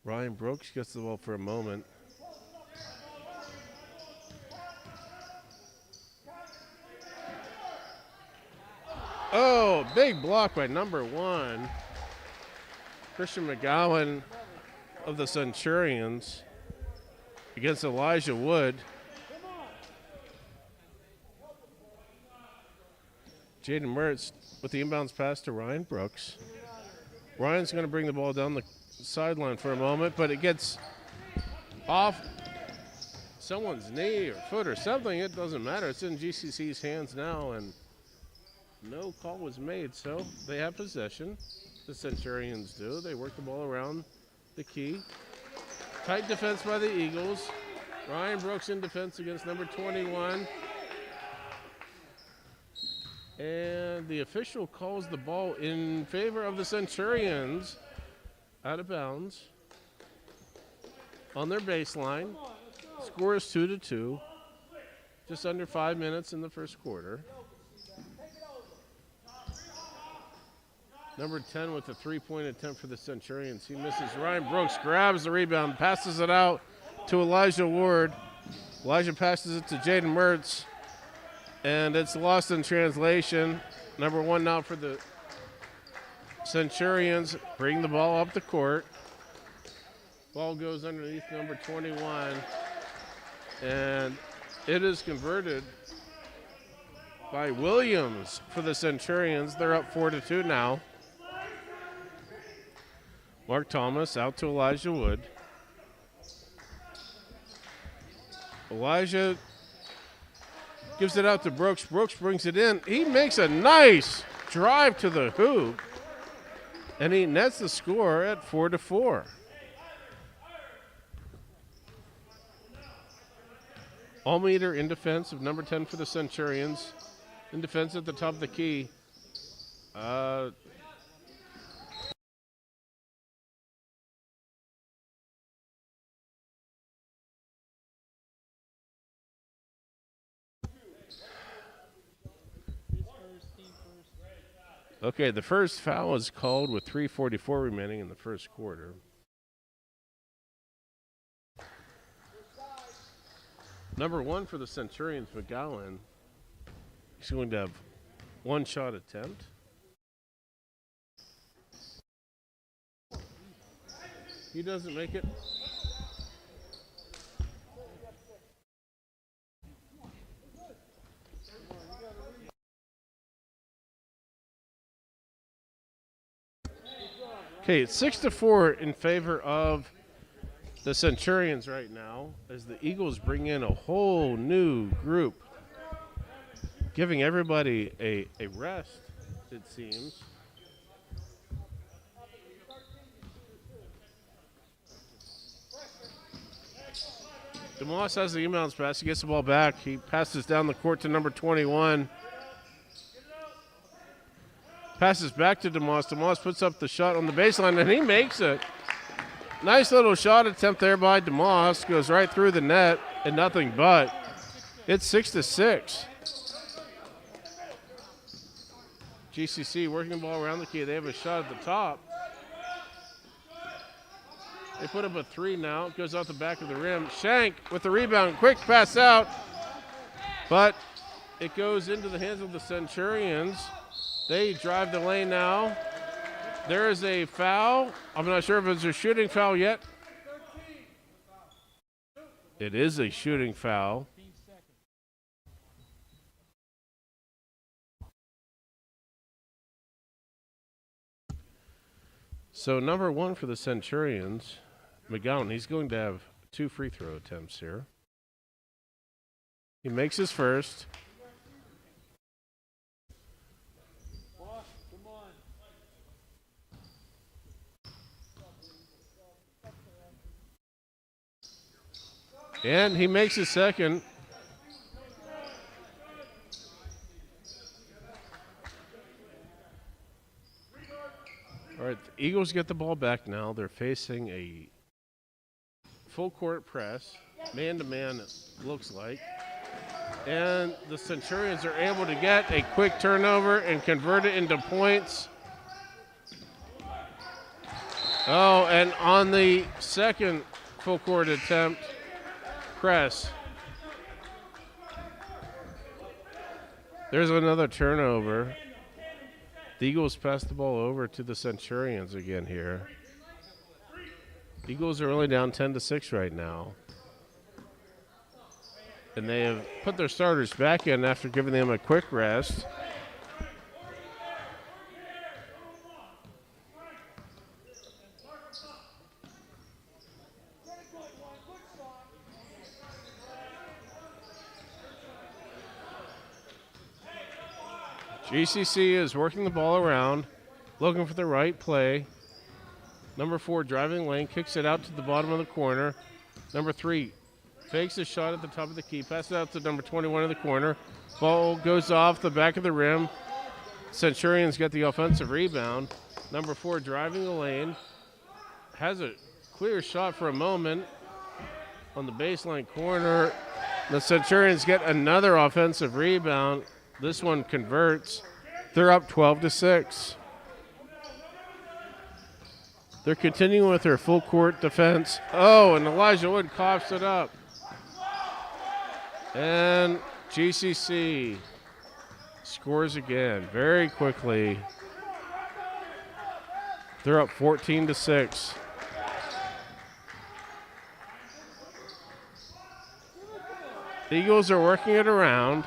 Ryan Brooks gets the ball for a moment. Oh, big block by number 1. Christian McGowan of the Centurions against Elijah Wood. Jaden Mertz with the inbounds pass to Ryan Brooks. Ryan's going to bring the ball down the sideline for a moment, but it gets off someone's knee or foot or something. It doesn't matter. It's in GCC's hands now, and No call was made, so they have possession. The Centurions do. They work the ball around the key. Tight defense by the Eagles. Ryan Brooks in defense against number 21. And the official calls the ball in favor of the Centurions out of bounds on their baseline. Score is 2-2. Just under 5 minutes in the first quarter. Number 10 with the three-point attempt for the Centurions. He misses. Ryan Brooks grabs the rebound, passes it out to Elijah Ward. Elijah passes it to Jaden Mertz, and it's lost in translation. Number 1 now for the Centurions. Bring the ball up the court. Ball goes underneath number 21, and it is converted by Williams for the Centurions. They're up 4-2 now. Mark Thomas out to Elijah Wood. Elijah gives it out to Brooks. Brooks brings it in. He makes a nice drive to the hoop, and he nets the score at 4-4. Allmeter in defense of number 10 for the Centurions. In defense at the top of the key. Okay, the first foul is called with 3:44 remaining in the first quarter. Number 1 for the Centurions, McGowan. He's going to have one shot attempt. He doesn't make it. Okay, it's 6-4 in favor of the Centurions right now as the Eagles bring in a whole new group, giving everybody a rest, it seems. DeMoss has the inbounds pass. He gets the ball back. He passes down the court to number 21. Passes back to DeMoss. DeMoss puts up the shot on the baseline, and he makes it. Nice little shot attempt there by DeMoss. Goes right through the net and nothing but. It's 6-6. GCC working the ball around the key. They have a shot at the top. They put up a 3 now. It goes out the back of the rim. Shank with the rebound. Quick pass out. But it goes into the hands of the Centurions. They drive the lane now. There is a foul. I'm not sure if it's a shooting foul yet. It is a shooting foul. So number 1 for the Centurions, McGowan, he's going to have 2 free throw attempts here. He makes his first. And he makes his second. All right, the Eagles get the ball back now. They're facing a full court press, man-to-man it looks like. And the Centurions are able to get a quick turnover and convert it into points. Oh, and on the second full court attempt, press. There's another turnover. The Eagles pass the ball over to the Centurions again here. Eagles are only down 10-6 right now. And they have put their starters back in after giving them a quick rest. GCC is working the ball around, looking for the right play. Number 4 driving lane, kicks it out to the bottom of the corner. Number 3 fakes a shot at the top of the key, passes out to number 21 in the corner. Ball goes off the back of the rim. Centurions get the offensive rebound. Number 4 driving the lane, has a clear shot for a moment on the baseline corner. The Centurions get another offensive rebound. This one converts. They're up 12-6. They're continuing with their full court defense. Oh, and Elijah Wood coughs it up. And GCC scores again very quickly. They're up 14-6. The Eagles are working it around.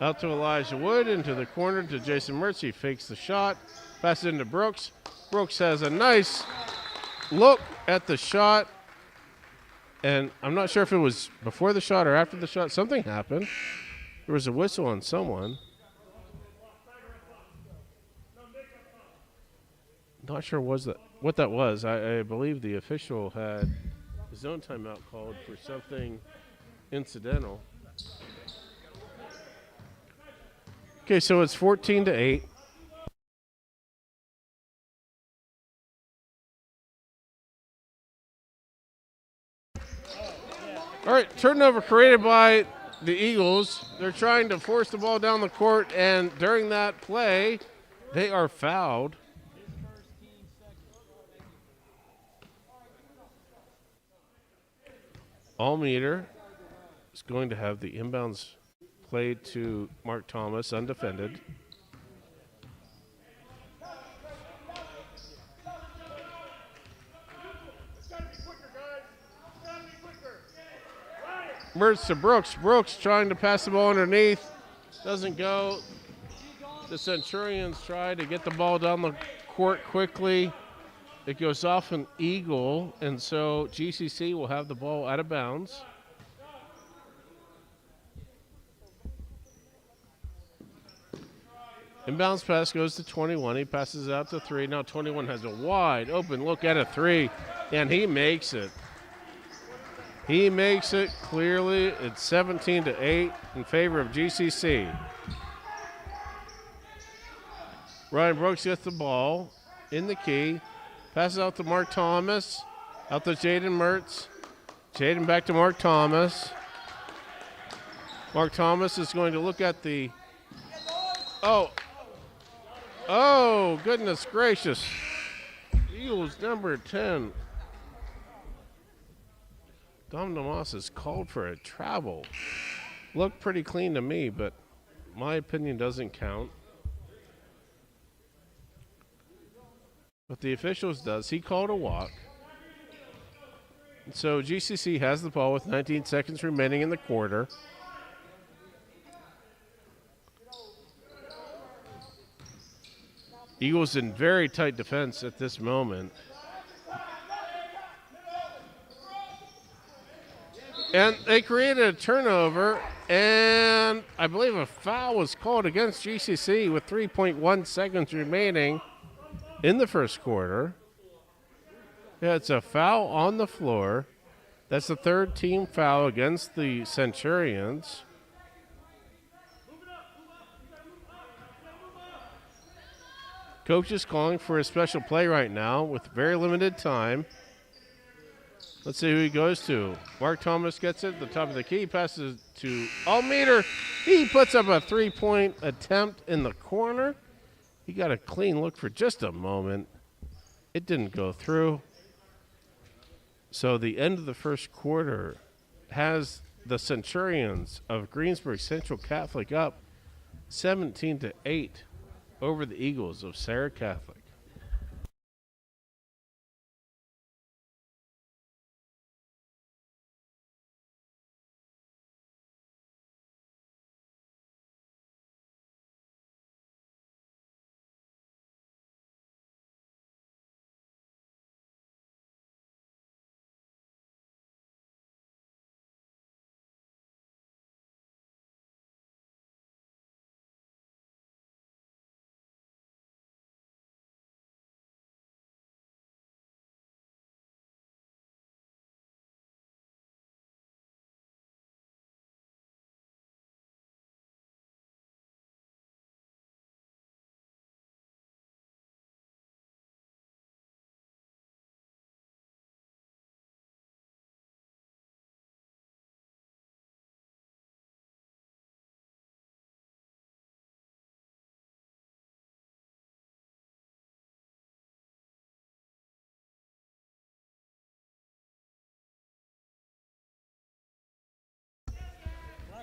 Out to Elijah Wood, into the corner to Jason Mertz. He fakes the shot, passes into Brooks. Brooks has a nice look at the shot. And I'm not sure if it was before the shot or after the shot. Something happened. There was a whistle on someone. Not sure what that was. I believe the official had his own timeout called for something incidental. Okay, so it's 14-8. All right, turnover created by the Eagles. They're trying to force the ball down the court, and during that play, they are fouled. Almeter is going to have the inbounds played to Mark Thomas, undefended. Mertz to Brooks. Brooks trying to pass the ball underneath. Doesn't go. The Centurions try to get the ball down the court quickly. It goes off an eagle, and so GCC will have the ball out of bounds. Inbounds pass goes to 21. He passes it out to 3. Now 21 has a wide open look at a 3, and he makes it. He makes it clearly. It's 17-8 in favor of GCC. Ryan Brooks gets the ball in the key. Passes out to Mark Thomas. Out to Jaden Mertz. Jaden back to Mark Thomas. Mark Thomas is going to look at the... Oh, goodness gracious. Eagles number 10. Dom Namas is called for a travel. Looked pretty clean to me, but my opinion doesn't count. But the officials does. He called a walk. And so GCC has the ball with 19 seconds remaining in the quarter. Eagles in very tight defense at this moment. And they created a turnover, and I believe a foul was called against GCC with 3.1 seconds remaining in the first quarter. Yeah, it's a foul on the floor. That's the third team foul against the Centurions. Coach is calling for a special play right now with very limited time. Let's see who he goes to. Mark Thomas gets it at the top of the key, passes to Almeter. He puts up a three-point attempt in the corner. He got a clean look for just a moment. It didn't go through. So the end of the first quarter has the Centurions of Greensburg Central Catholic up 17-8 over the Eagles of Serra Catholic.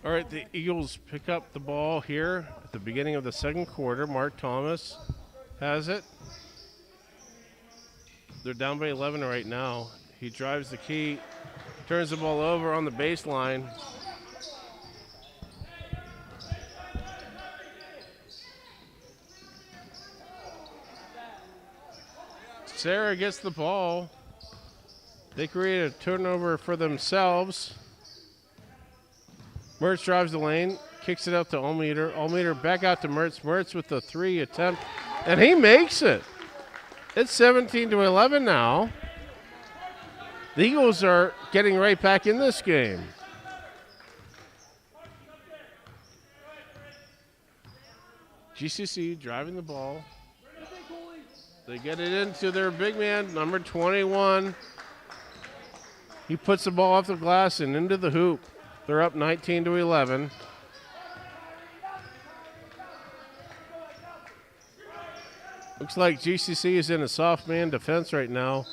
All right, the Eagles pick up the ball here at the beginning of the second quarter. Mark Thomas has it. They're down by 11 right now. He drives the key, turns the ball over on the baseline. Serra gets the ball. They create a turnover for themselves. Mertz drives the lane, kicks it out to Almeter. Almeter back out to Mertz. Mertz with the 3 attempt, and he makes it. It's 17-11 now. The Eagles are getting right back in this game. GCC driving the ball. They get it into their big man, number 21. He puts the ball off the glass and into the hoop. They're up 19-11. Looks like GCC is in a soft man defense right now.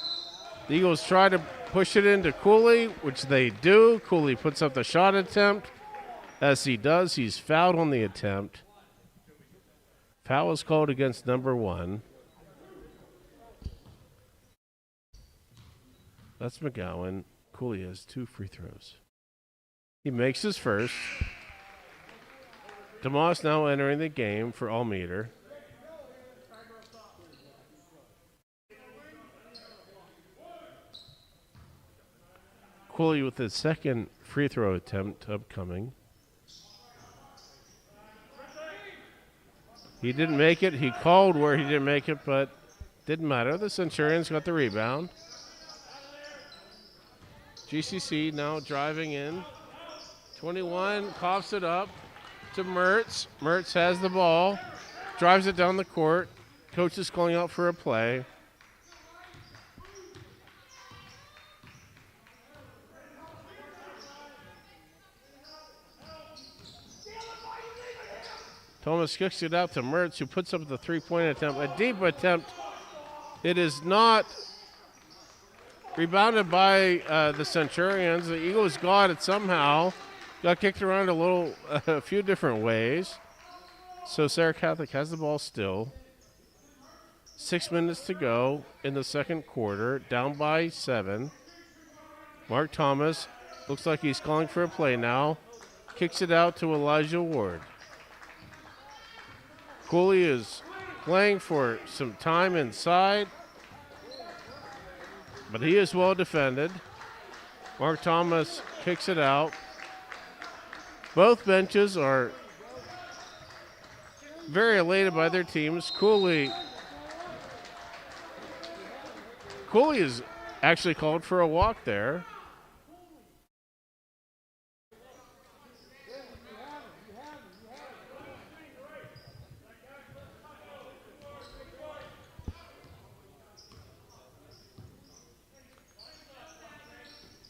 The Eagles try to push it into Cooley, which they do. Cooley puts up the shot attempt. As he does, he's fouled on the attempt. Foul is called against number 1. That's McGowan. Cooley has 2 free throws. He makes his first. DeMoss now entering the game for Almeter. Cooley with his second free throw attempt upcoming. He didn't make it. He called where he didn't make it, but didn't matter. The Centurions got the rebound. GCC now driving in. 21 coughs it up to Mertz. Mertz has the ball, drives it down the court. Coach is calling out for a play. Thomas kicks it out to Mertz, who puts up the three-point attempt. A deep attempt. It is not rebounded by the Centurions. The Eagles got it somehow. Got kicked around a few different ways. So Serra Catholic has the ball still. 6 minutes to go in the second quarter, down by 7. Mark Thomas looks like he's calling for a play now. Kicks it out to Elijah Ward. Cooley is playing for some time inside, but he is well defended. Mark Thomas kicks it out. Both benches are very elated by their teams. Cooley is actually called for a walk there.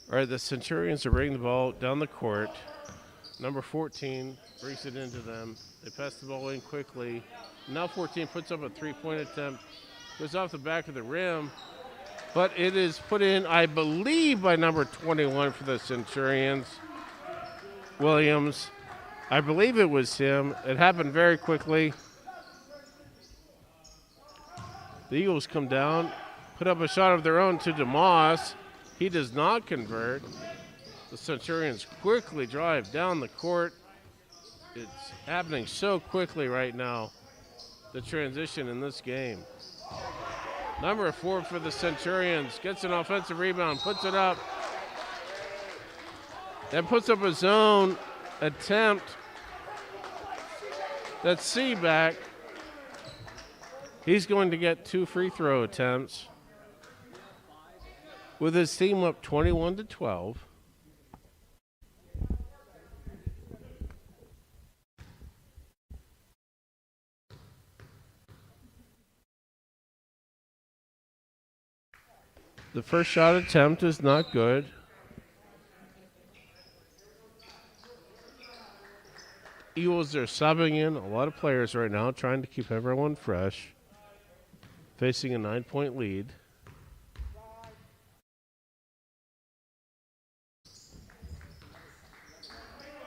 All right, the Centurions are bringing the ball down the court. Number 14 brings it into them. They pass the ball in quickly. Now 14 puts up a three-point attempt. Goes off the back of the rim. But it is put in, I believe, by number 21 for the Centurions. Williams. I believe it was him. It happened very quickly. The Eagles come down, put up a shot of their own to DeMoss. He does not convert. The Centurions quickly drive down the court. It's happening so quickly right now, the transition in this game. Number 4 for the Centurions gets an offensive rebound, puts it up, and puts up a zone attempt. That's C back. He's going to get 2 free throw attempts with his team up 21-12. The first shot attempt is not good. Eagles are subbing in a lot of players right now, trying to keep everyone fresh, facing a 9-point lead.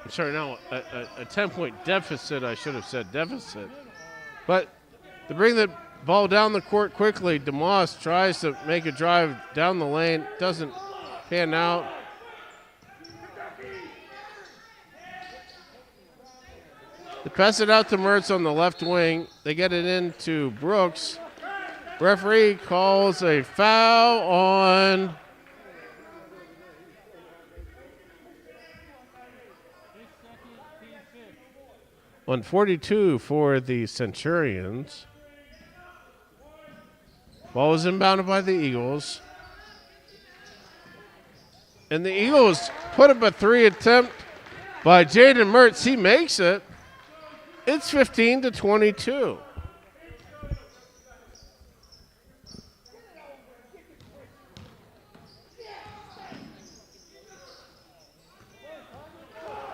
Sorry, now a 10-point deficit. I should have said deficit. But to bring the ball down the court quickly, DeMoss tries to make a drive down the lane. Doesn't pan out. They pass it out to Mertz on the left wing. They get it into Brooks. Referee calls a foul on 42 for the Centurions. Ball was inbounded by the Eagles. And the Eagles put up a 3 attempt by Jaden Mertz. He makes it. It's 15-22.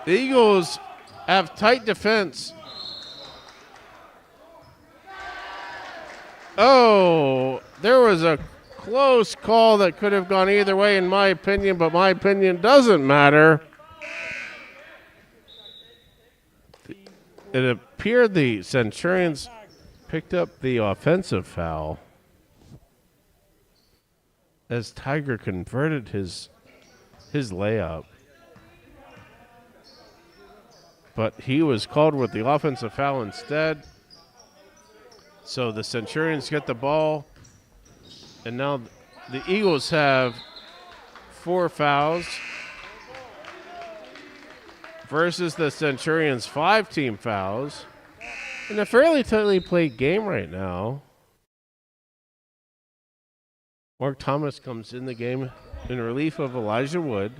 The Eagles have tight defense. Oh, there was a close call that could have gone either way in my opinion, but my opinion doesn't matter. It appeared the Centurions picked up the offensive foul as Tiger converted his layup. But he was called with the offensive foul instead. So the Centurions get the ball. And now the Eagles have 4 fouls versus the Centurions' 5 team fouls. In a fairly tightly played game right now. Mark Thomas comes in the game in relief of Elijah Wood.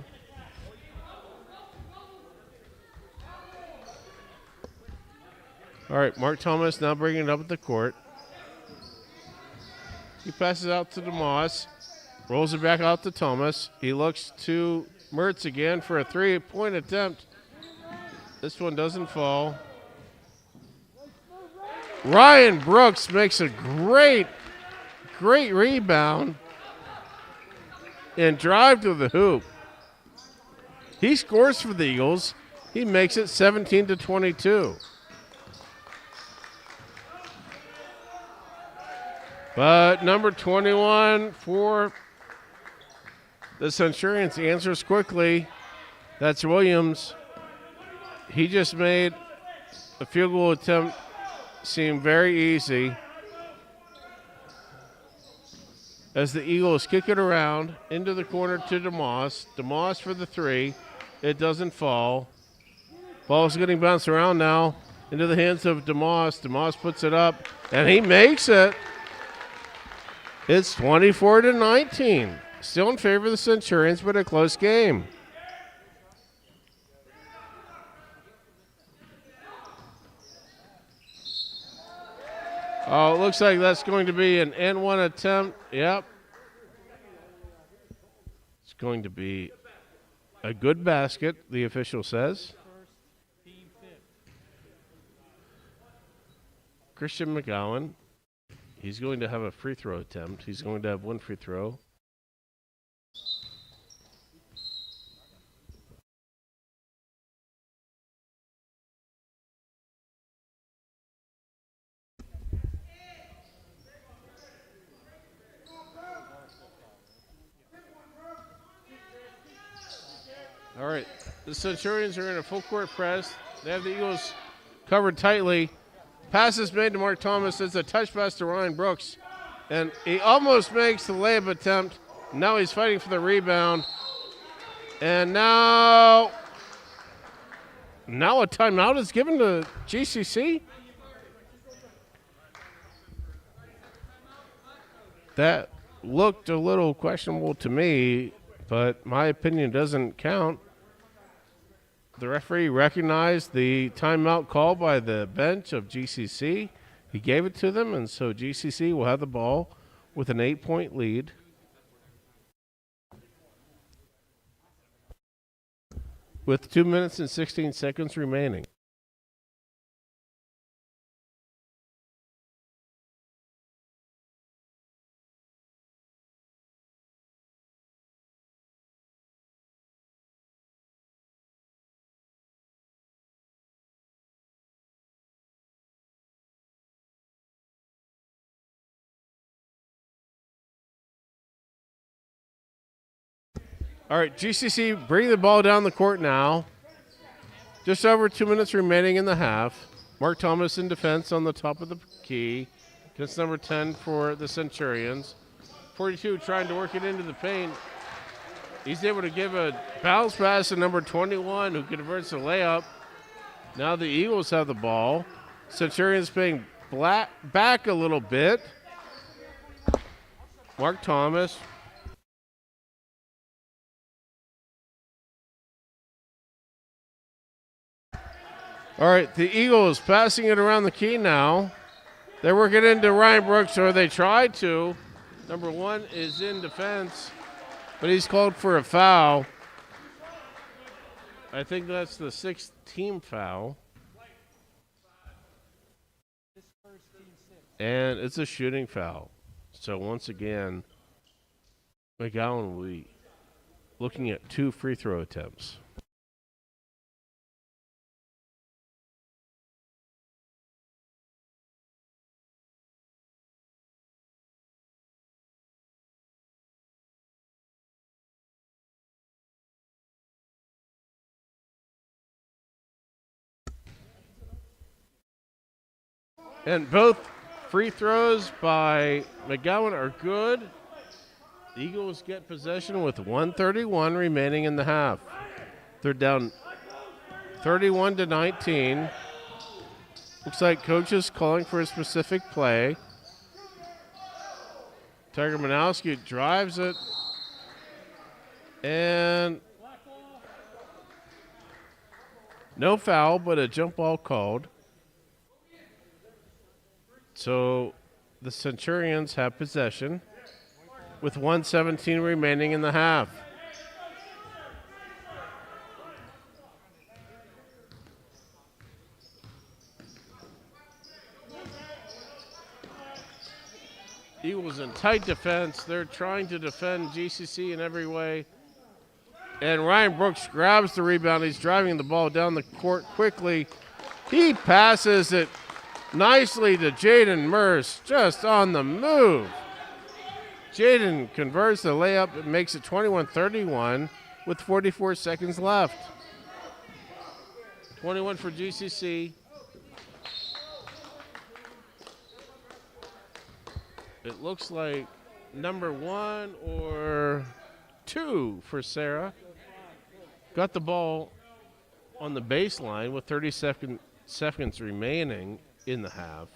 All right, Mark Thomas now bringing it up at the court. He passes out to DeMoss, rolls it back out to Thomas. He looks to Mertz again for a 3-point attempt. This one doesn't fall. Ryan Brooks makes a great rebound and drive to the hoop. He scores for the Eagles. He makes it 17-22. But number 21 for the Centurions answers quickly. That's Williams. He just made a field goal attempt seem very easy as the Eagles kick it around into the corner to DeMoss. DeMoss for the 3. It doesn't fall. Ball's getting bounced around now into the hands of DeMoss. DeMoss puts it up, and he makes it. It's 24-19. Still in favor of the Centurions, but a close game. Oh, it looks like that's going to be an N1 attempt. Yep. It's going to be a good basket, the official says. Christian McGowan. He's going to have a free throw attempt. He's going to have 1 free throw. All right, the Centurions are in a full court press. They have the Eagles covered tightly. Pass is made to Mark Thomas. It's a touch pass to Ryan Brooks. And he almost makes the layup attempt. Now he's fighting for the rebound. And now a timeout is given to GCC. That looked a little questionable to me, but my opinion doesn't count. The referee recognized the timeout call by the bench of GCC. He gave it to them, and so GCC will have the ball with an 8-point lead. With 2 minutes and 16 seconds remaining. All right, GCC bring the ball down the court now. Just over 2 minutes remaining in the half. Mark Thomas in defense on the top of the key. That's number 10 for the Centurions. 42 trying to work it into the paint. He's able to give a bounce pass to number 21 who converts a layup. Now the Eagles have the ball. Centurions playing back a little bit. Mark Thomas. All right, the Eagles passing it around the key now. They're working into Ryan Brooks, or they tried to. Number 1 is in defense, but he's called for a foul. I think that's the 6th team foul. And it's a shooting foul. So once again, McGowan will be looking at 2 free throw attempts. And both free throws by McGowan are good. The Eagles get possession with 1:31 remaining in the half. They're down 31-19. Looks like coach is calling for a specific play. Tiger Manowski drives it. And no foul, but a jump ball called. So the Centurions have possession with 1:17 remaining in the half. Eagles in tight defense. They're trying to defend GCC in every way. And Ryan Brooks grabs the rebound. He's driving the ball down the court quickly. He passes it nicely to Jaden Merce, just on the move. Jaden converts the layup and makes it 21-31 with 44 seconds left. 21 for GCC. It looks like number 1 or 2 for Serra. Got the ball on the baseline with 30 seconds remaining in the half.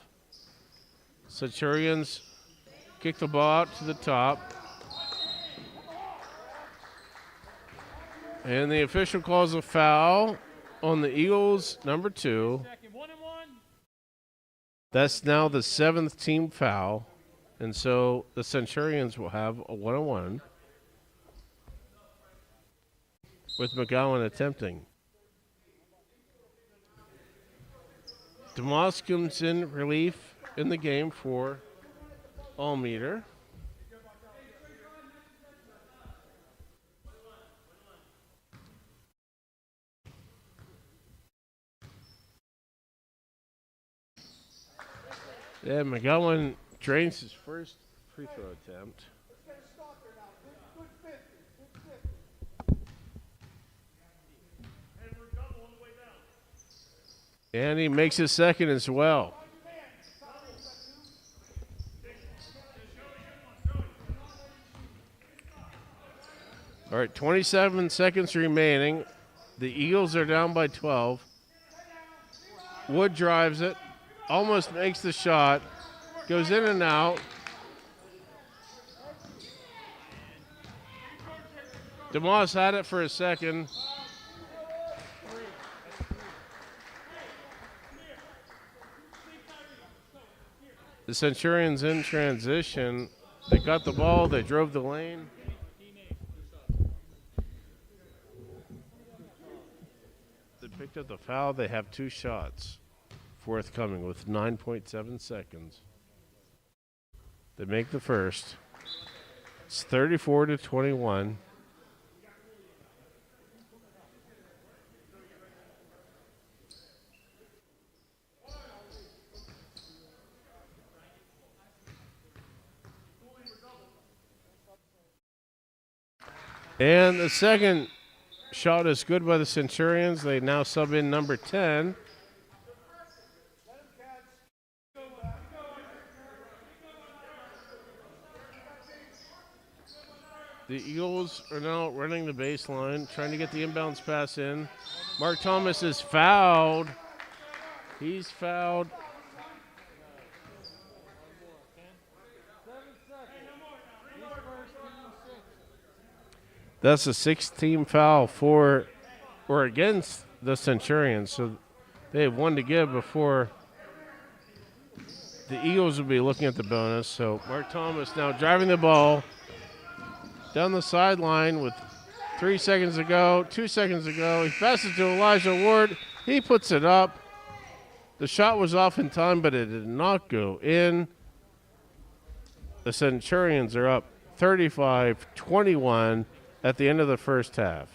Centurions kick the ball out to the top. And the official calls a foul on the Eagles, number 2. That's now the 7th team foul. And so the Centurions will have a 1-on-1 with McGowan attempting. DeMoss comes in relief in the game for Almeter. Yeah, McGowan drains his first free throw attempt. And he makes his second as well. All right, 27 seconds remaining. The Eagles are down by 12. Wood drives it, almost makes the shot, goes in and out. DeMoss had it for a second. The Centurions in transition. They got the ball. They drove the lane. They picked up the foul. They have 2 shots forthcoming with 9.7 seconds. They make the first. It's 34-21. And the second shot is good by the Centurions. They now sub in number 10. The Eagles are now running the baseline, trying to get the inbounds pass in. Mark Thomas is fouled. He's fouled. That's a 6-team foul for or against the Centurions. So they have one to give before the Eagles will be looking at the bonus. So Mark Thomas now driving the ball down the sideline with 3 seconds to go, 2 seconds to go. He passes to Elijah Ward. He puts it up. The shot was off in time, but it did not go in. The Centurions are up 35-21 at the end of the first half.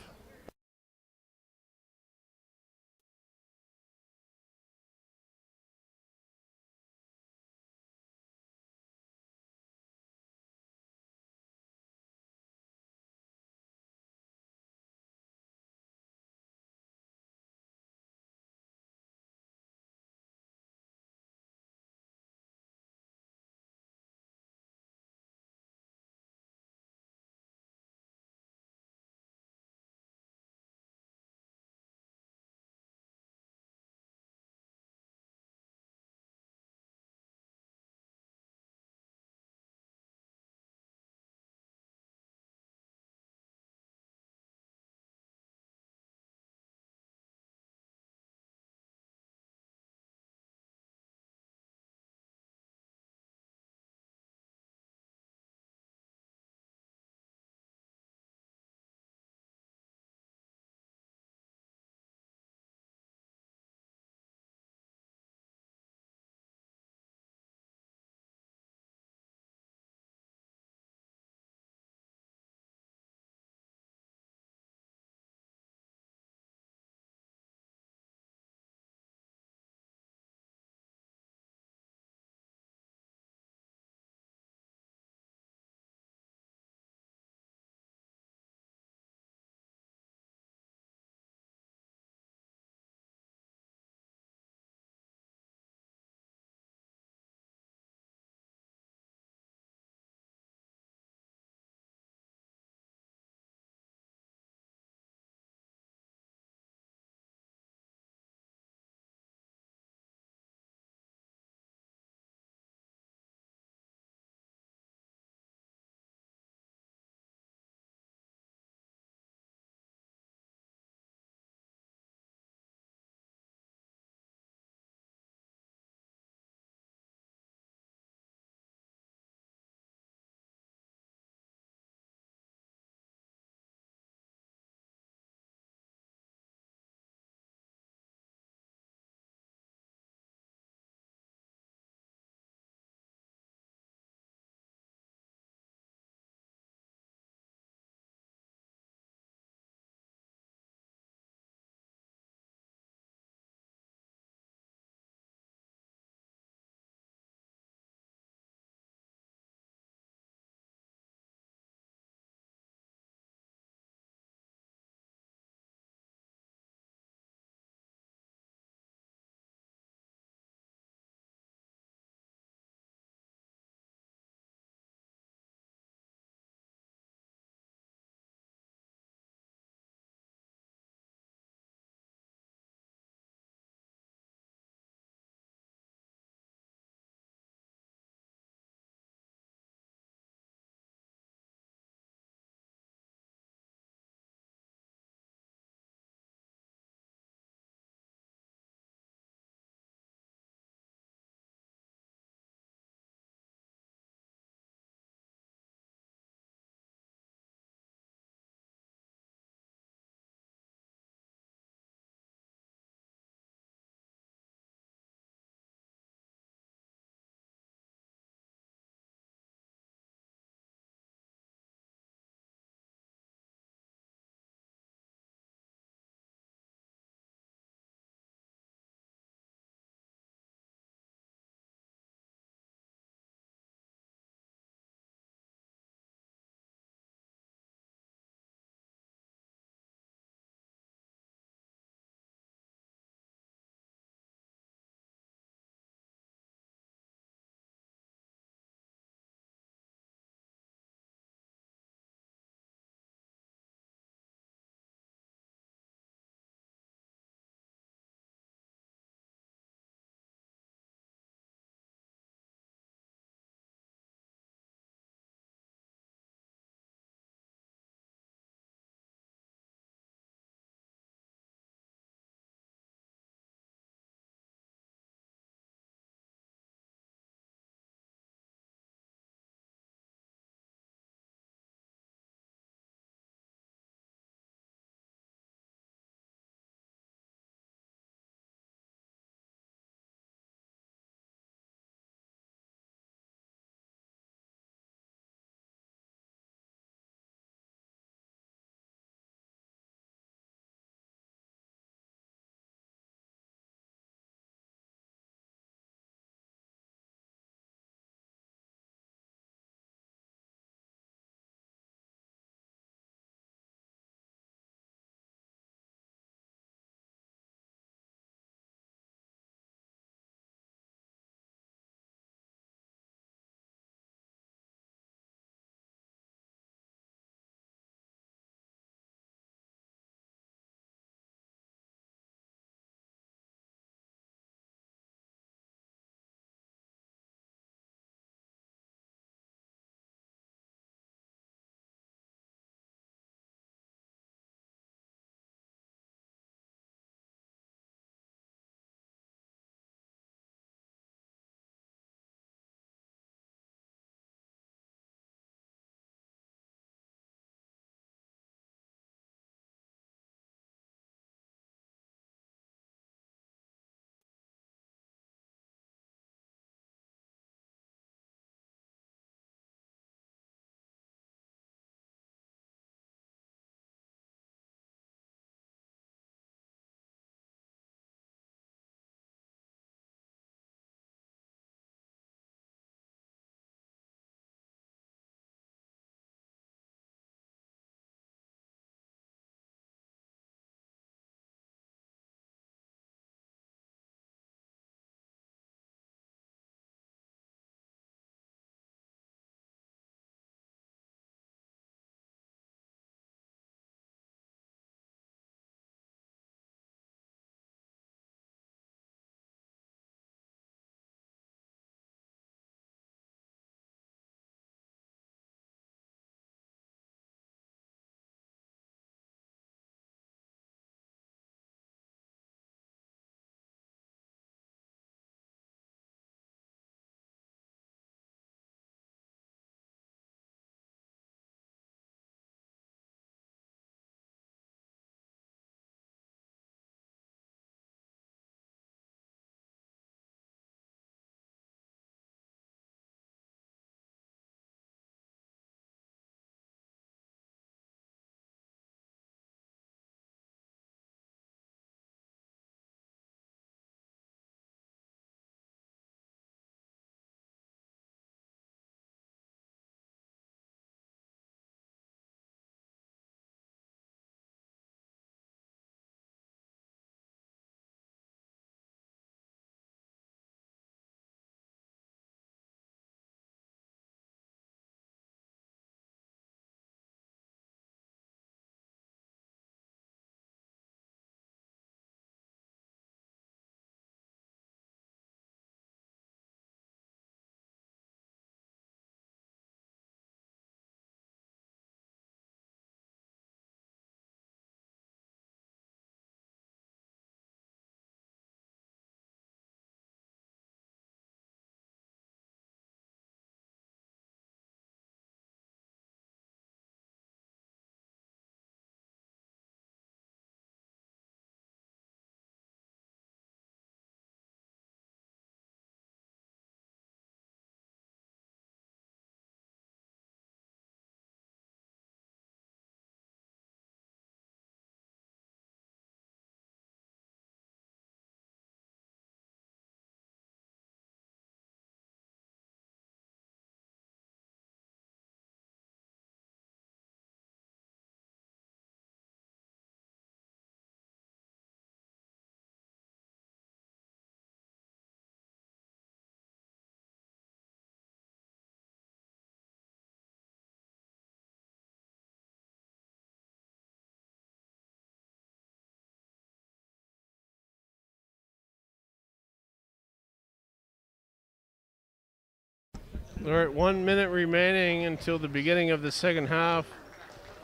All right, 1 minute remaining until the beginning of the second half.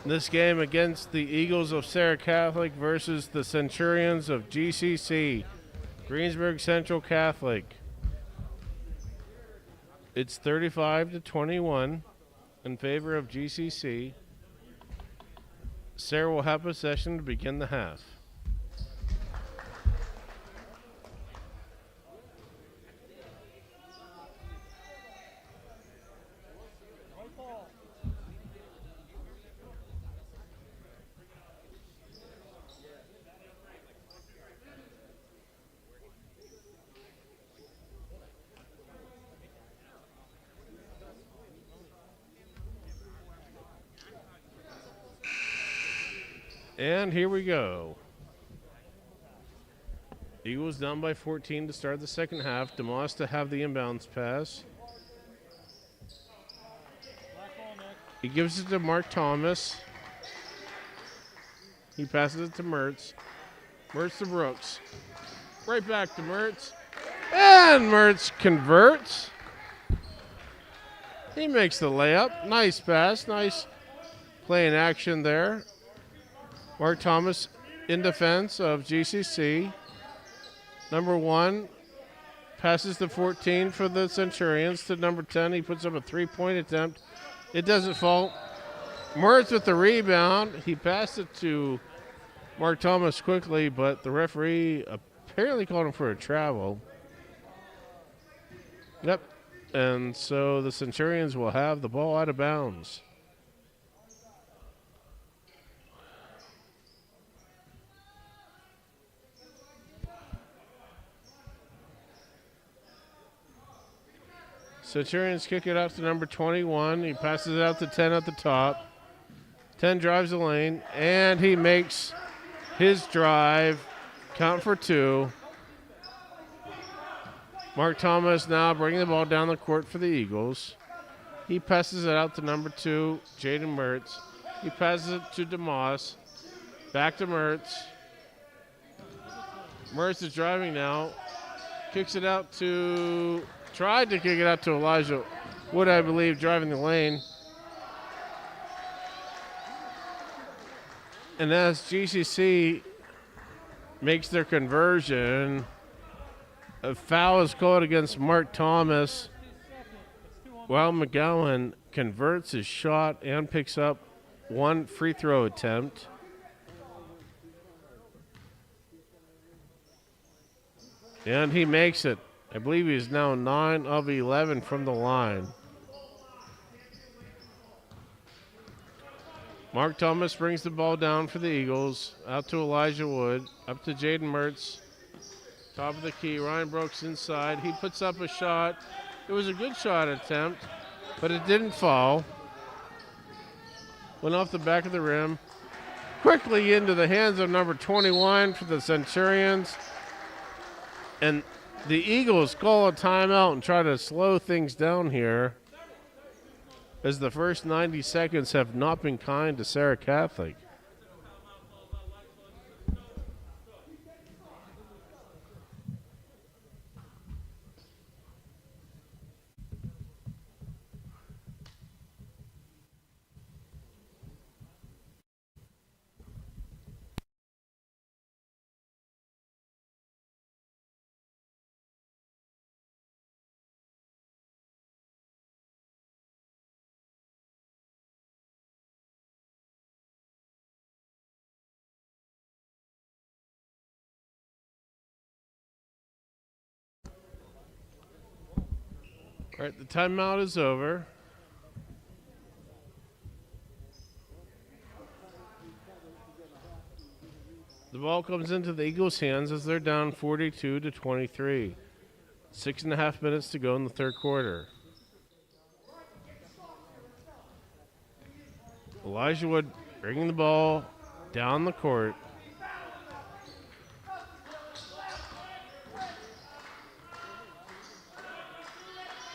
This game against the Eagles of Serra Catholic versus the Centurions of GCC, Greensburg Central Catholic. It's 35-21 in favor of GCC. Serra will have possession to begin the half. And here we go. Eagles down by 14 to start the second half. DeMoss to have the inbounds pass. He gives it to Mark Thomas. He passes it to Mertz. Mertz to Brooks. Right back to Mertz. And Mertz converts. He makes the layup. Nice pass. Nice play in action there. Mark Thomas in defense of GCC. Number 1 passes to 14 for the Centurions to number 10. He puts up a three-point attempt. It doesn't fall. Mertz with the rebound. He passed it to Mark Thomas quickly, but the referee apparently called him for a travel. Yep. And so the Centurions will have the ball out of bounds. Centurions kick it out to number 21. He passes it out to 10 at the top. 10 drives the lane, and he makes his drive count for 2. Mark Thomas now bringing the ball down the court for the Eagles. He passes it out to number 2, Jaden Mertz. He passes it to DeMoss. Back to Mertz. Mertz is driving now. Kicks it out to... Tried to kick it out to Elijah Wood, I believe, driving the lane. And as GCC makes their conversion, a foul is called against Mark Thomas while McGowan converts his shot and picks up 1 free throw attempt. And he makes it. I believe he is now 9 of 11 from the line. Mark Thomas brings the ball down for the Eagles. Out to Elijah Wood. Up to Jaden Mertz. Top of the key. Ryan Brooks inside. He puts up a shot. It was a good shot attempt, but it didn't fall. Went off the back of the rim. Quickly into the hands of number 21 for the Centurions. And the Eagles call a timeout and try to slow things down here, as the first 90 seconds have not been kind to Serra Catholic. All right, the timeout is over. The ball comes into the Eagles' hands as they're down 42-23. 6.5 minutes to go in the third quarter. Elijah Wood bringing the ball down the court.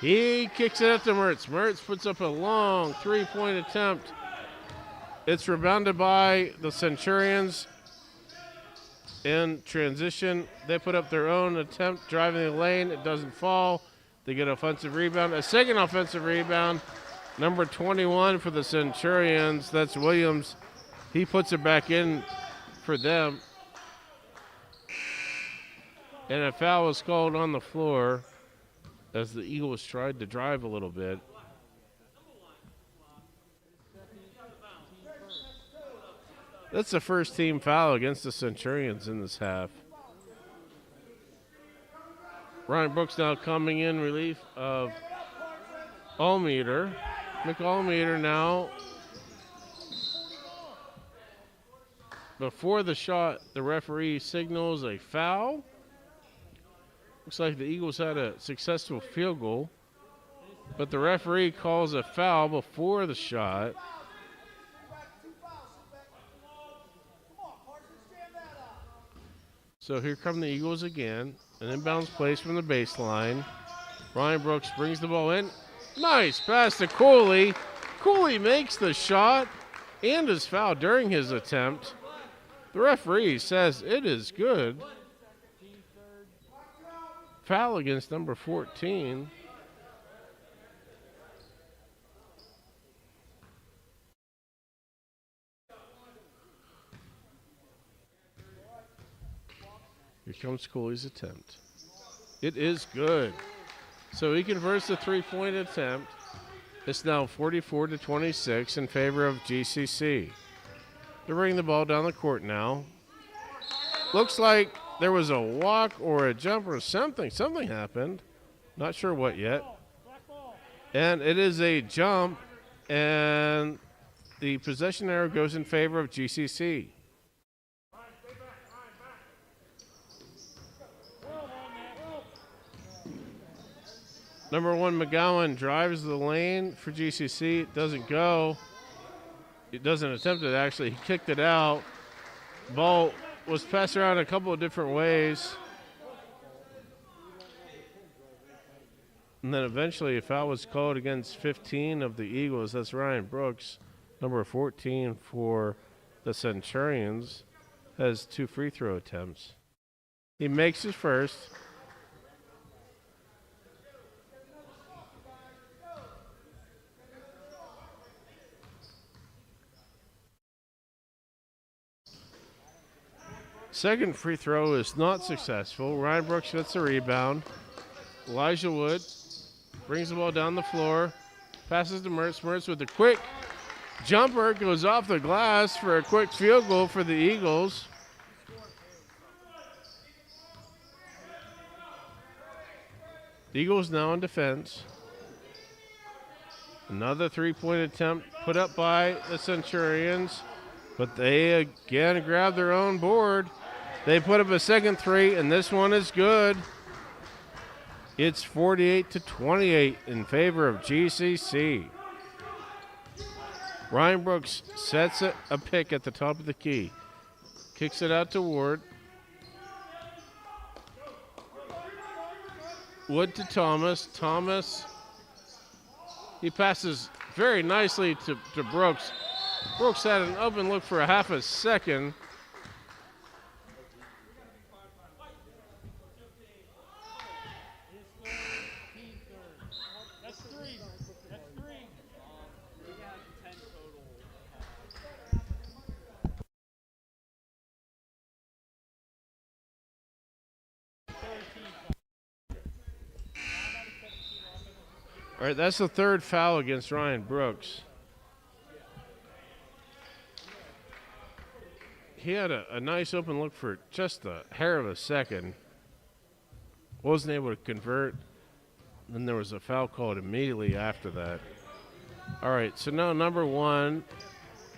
He kicks it up to Mertz. Mertz puts up a long three-point attempt. It's rebounded by the Centurions. In transition, they put up their own attempt driving the lane. It doesn't fall. They get an offensive rebound, a second offensive rebound. Number 21 for the Centurions, that's Williams. He puts it back in for them. And a foul was called on the floor as the Eagles tried to drive a little bit. That's the first team foul against the Centurions in this half. Ryan Brooks now coming in relief of Almeter. McAlmeter now. Before the shot, the referee signals a foul. Looks like the Eagles had a successful field goal, but the referee calls a foul before the shot. So here come the Eagles again. An inbounds place from the baseline. Ryan Brooks brings the ball in. Nice pass to Cooley. Cooley makes the shot and is fouled during his attempt. The referee says it is good. Foul against number 14. Here comes Cooley's attempt. It is good. So he converts the three-point attempt. It's now 44-26 in favor of GCC. They're bringing the ball down the court now. Looks like there was a walk or a jump or something. Something happened. Not sure what yet. And it is a jump, and the possession arrow goes in favor of GCC. Number 1, McGowan drives the lane for GCC. It doesn't go. It doesn't attempt it, actually. He kicked it out. Ball was passed around a couple of different ways. And then eventually a foul was called against 15 of the Eagles. That's Ryan Brooks. Number 14 for the Centurions has 2 free throw attempts. He makes his first. Second free throw is not successful. Ryan Brooks gets the rebound. Elijah Wood brings the ball down the floor. Passes to Mertz. Mertz with a quick jumper. Goes off the glass for a quick field goal for the Eagles. The Eagles now on defense. Another three-point attempt put up by the Centurions. But they again grab their own board. They put up a second three, and this one is good. It's 48-28 in favor of GCC. Ryan Brooks sets a pick at the top of the key. Kicks it out to Ward. Wood to Thomas. Thomas, he passes very nicely to Brooks. Brooks had an open look for a half a second. That's three. We have 10 total. All right, that's the third foul against Ryan Brooks. He had a nice open look for just a hair of a second. Wasn't able to convert. Then there was a foul called immediately after that. All right, so now number 1,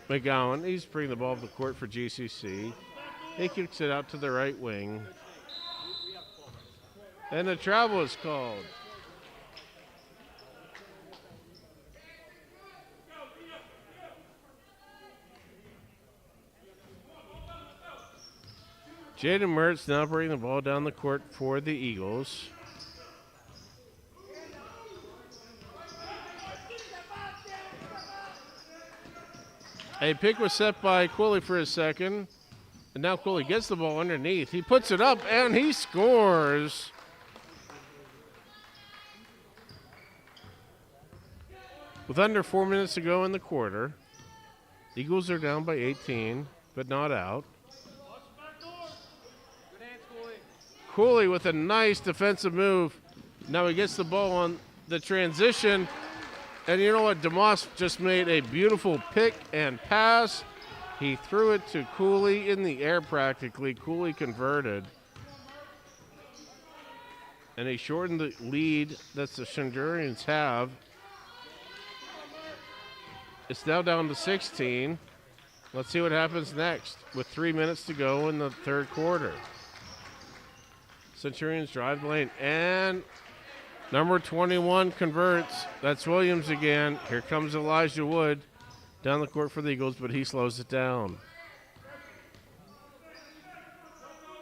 McGowan. He's bringing the ball to the court for GCC. He kicks it out to the right wing. And the travel is called. Jaden Mertz now bringing the ball down the court for the Eagles. A pick was set by Quilley for a second. And now Quilley gets the ball underneath. He puts it up and he scores. With under 4 minutes to go in the quarter, Eagles are down by 18, but not out. Cooley with a nice defensive move. Now he gets the ball on the transition. And you know what? DeMoss just made a beautiful pick and pass. He threw it to Cooley in the air practically. Cooley converted. And he shortened the lead that the Centurions have. It's now down to 16. Let's see what happens next with 3 minutes to go in the third quarter. Centurions drive the lane, and number 21 converts. That's Williams again. Here comes Elijah Wood down the court for the Eagles, but he slows it down.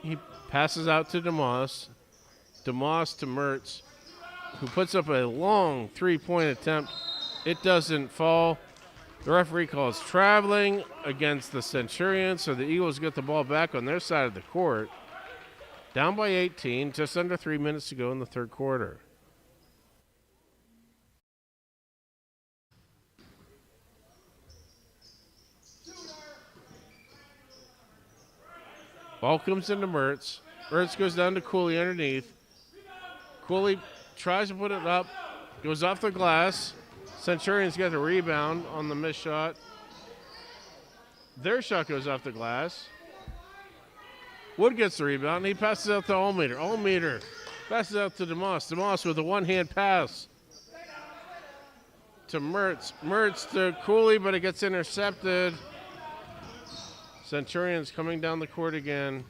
He passes out to DeMoss. DeMoss to Mertz, who puts up a long three-point attempt. It doesn't fall. The referee calls traveling against the Centurions, so the Eagles get the ball back on their side of the court. Down by 18, just under 3 minutes to go in the third quarter. Ball comes into Mertz. Mertz goes down to Cooley underneath. Cooley tries to put it up, goes off the glass. Centurions get the rebound on the missed shot. Their shot goes off the glass. Wood gets the rebound, and he passes out to Allmeter. Allmeter passes out to DeMoss. DeMoss with a one-hand pass to Mertz. Mertz to Cooley, but it gets intercepted. Centurions coming down the court again.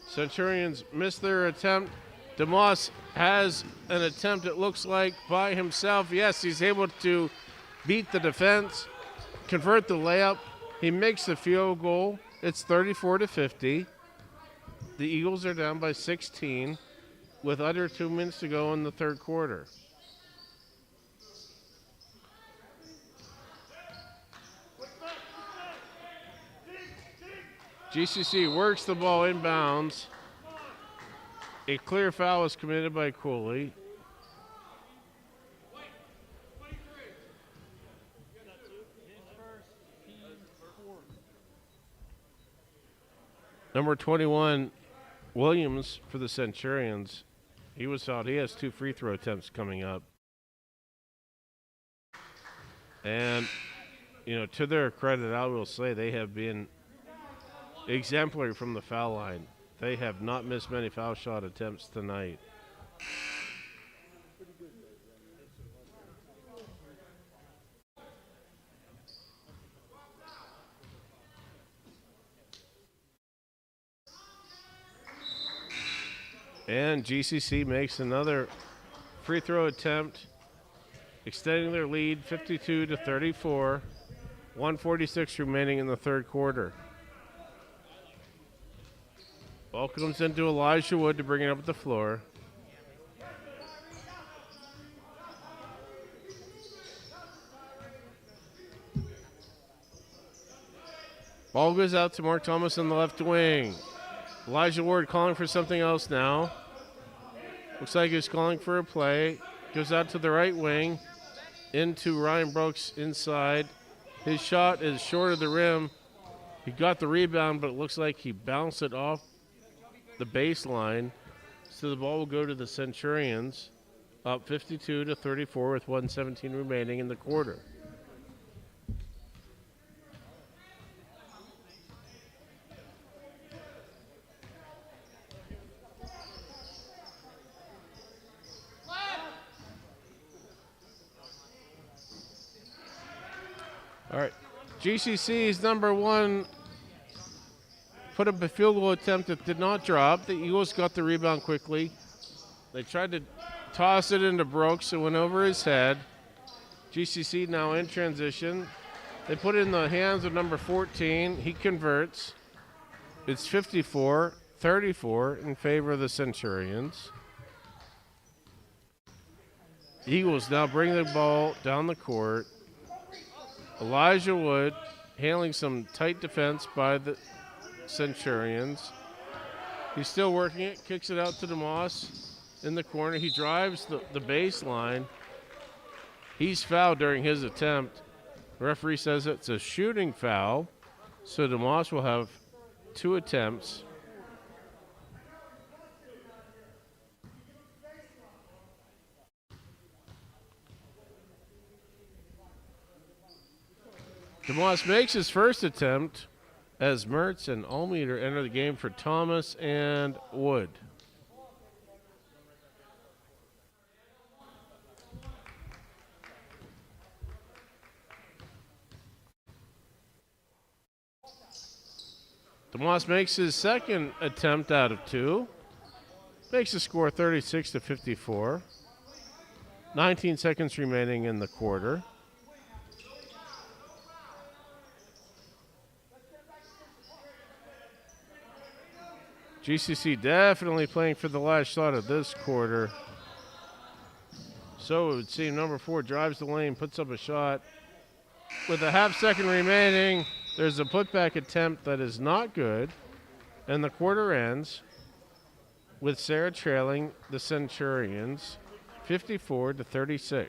Centurions missed their attempt. DeMoss has an attempt, it looks like, by himself. Yes, he's able to beat the defense, convert the layup. He makes the field goal. It's 34-50. The Eagles are down by 16 with under 2 minutes to go in the third quarter. GCC works the ball inbounds. A clear foul was committed by Cooley. Number 21, Williams for the Centurions. He was fouled. He has 2 free throw attempts coming up. And, you know, to their credit, I will say they have been exemplary from the foul line. They have not missed many foul shot attempts tonight. And GCC makes another free throw attempt, extending their lead 52-34. 1:46 remaining in the third quarter. Ball comes into Elijah Wood to bring it up the floor. Ball goes out to Mark Thomas in the left wing. Elijah Ward calling for something else now. Looks like he's calling for a play. Goes out to the right wing. Into Ryan Brooks inside. His shot is short of the rim. He got the rebound, but it looks like he bounced it off the baseline. So the ball will go to the Centurions, up 52-34 with 1:17 remaining in the quarter. All right, GCC's number one put up a field goal attempt that did not drop. The Eagles got the rebound quickly. They tried to toss it into Brooks. It went over his head. GCC now in transition. They put it in the hands of number 14. He converts. It's 54-34 in favor of the Centurions. Eagles now bring the ball down the court. Elijah Wood handling some tight defense by the Centurions. He's still working it, kicks it out to DeMoss in the corner. He drives the baseline. He's fouled during his attempt. The referee says it's a shooting foul, so DeMoss will have 2 attempts. DeMoss makes his first attempt as Mertz and Almeter enter the game for Thomas and Wood. DeMoss makes his second attempt out of 2. Makes the score 36-54. 19 seconds remaining in the quarter. GCC definitely playing for the last shot of this quarter. So it would seem number 4 drives the lane, puts up a shot. With a half second remaining, there's a putback attempt that is not good. And the quarter ends with Serra trailing the Centurions 54-36.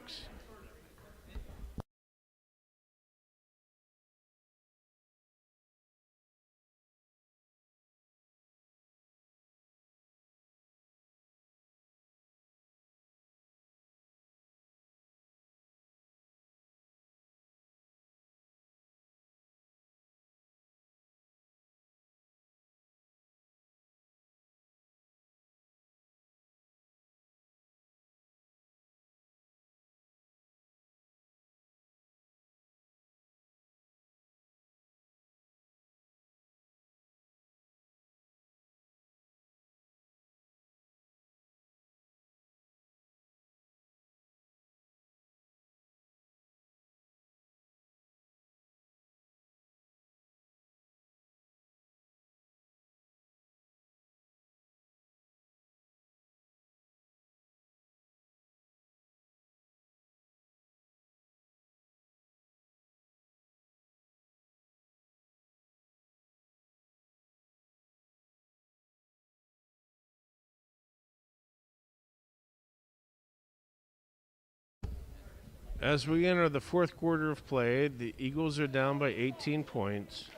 As we enter the fourth quarter of play, the Eagles are down by 18 points.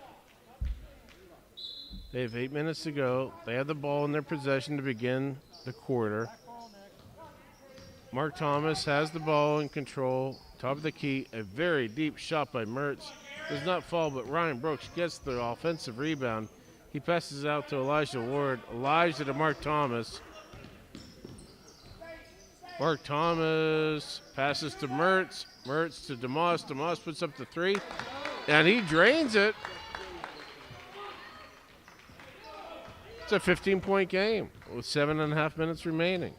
They have 8 minutes to go. They have the ball in their possession to begin the quarter. Mark Thomas has the ball in control, top of the key. A very deep shot by Mertz. Does not fall, but Ryan Brooks gets the offensive rebound. He passes out to Elijah Ward. Elijah to Mark Thomas. Mark Thomas passes to Mertz. Mertz to DeMoss. DeMoss puts up the 3, and he drains it. It's a 15-point game with 7.5 minutes remaining.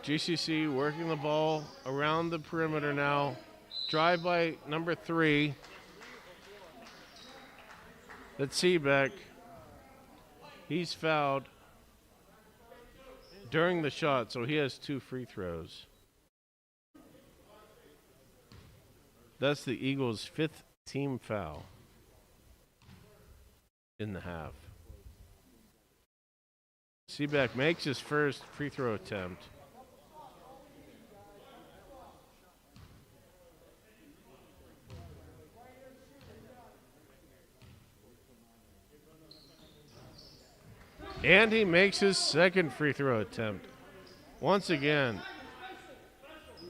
GCC working the ball around the perimeter now. Drive by number 3. That's Seebeck. He's fouled during the shot, so he has 2 free throws. That's the Eagles' 5th team foul in the half. Seebeck makes his first free throw attempt. And he makes his second free throw attempt. Once again,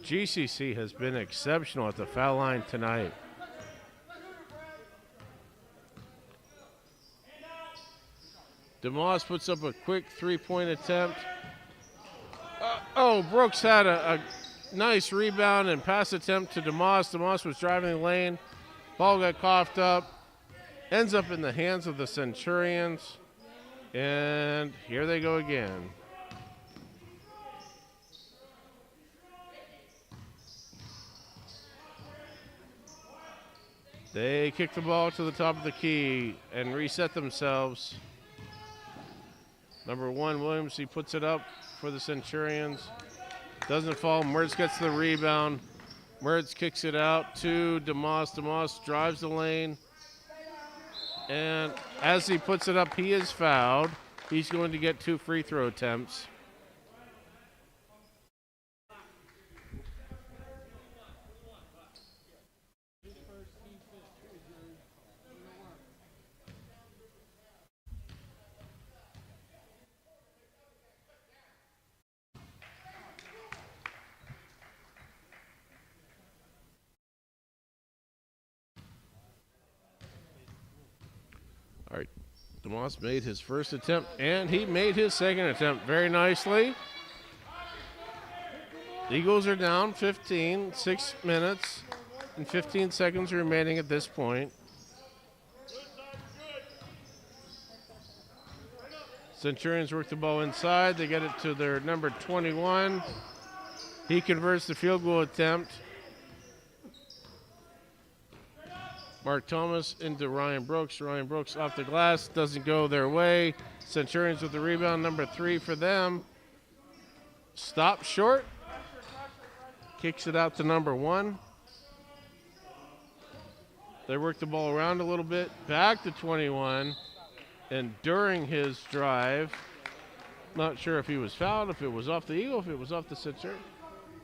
GCC has been exceptional at the foul line tonight. DeMoss puts up a quick 3-point attempt. Brooks had a nice rebound and pass attempt to DeMoss. DeMoss was driving the lane. Ball got coughed up. Ends up in the hands of the Centurions. And here they go again. They kick the ball to the top of the key and reset themselves. Number 1, Williams, he puts it up for the Centurions. Doesn't fall. Mertz gets the rebound. Mertz kicks it out to DeMoss. DeMoss drives the lane. And as he puts it up, he is fouled. He's going to get 2 free throw attempts. All right, DeMoss made his first attempt, and he made his second attempt very nicely. The Eagles are down 15, 6 minutes and 15 seconds remaining at this point. Centurions work the ball inside. They get it to their number 21. He converts the field goal attempt. Mark Thomas into Ryan Brooks. Ryan Brooks off the glass. Doesn't go their way. Centurions with the rebound, number 3 for them. Stop short. Kicks it out to number 1. They work the ball around a little bit. Back to 21. And during his drive, not sure if he was fouled, if it was off the Eagle, if it was off the Centurion.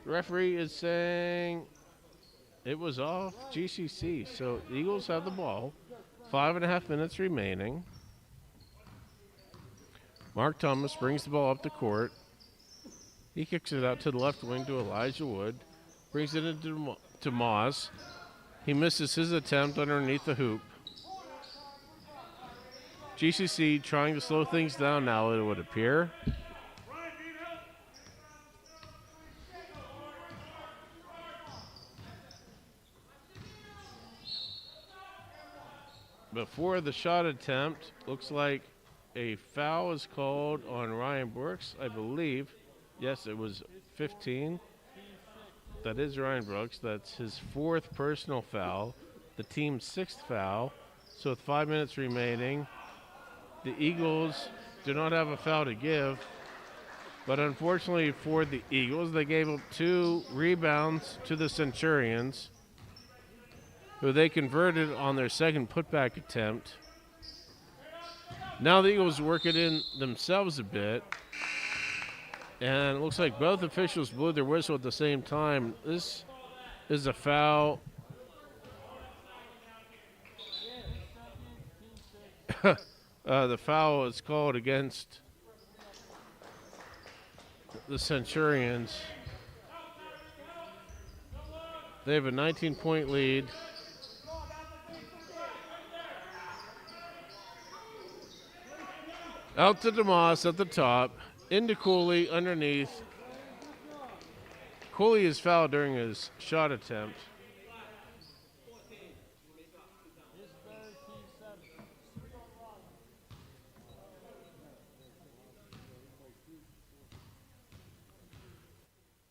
The referee is saying it was off GCC. So the Eagles have the ball. 5.5 minutes remaining. Mark Thomas brings the ball up the court. He kicks it out to the left wing to Elijah Wood. Brings it into Moss. He misses his attempt underneath the hoop. GCC trying to slow things down now, it would appear. Before the shot attempt, looks like a foul is called on Ryan Brooks, I believe. Yes, it was 15. That is Ryan Brooks. That's his 4th personal foul, the team's 6th foul. So with 5 minutes remaining, the Eagles do not have a foul to give. But unfortunately for the Eagles, they gave up 2 rebounds to the Centurions, who they converted on their second putback attempt. Now the Eagles work it in themselves a bit. And it looks like both officials blew their whistle at the same time. This is a foul. The foul is called against the Centurions. They have a 19-point lead. Out to DeMoss at the top. Into Cooley underneath. Cooley is fouled during his shot attempt.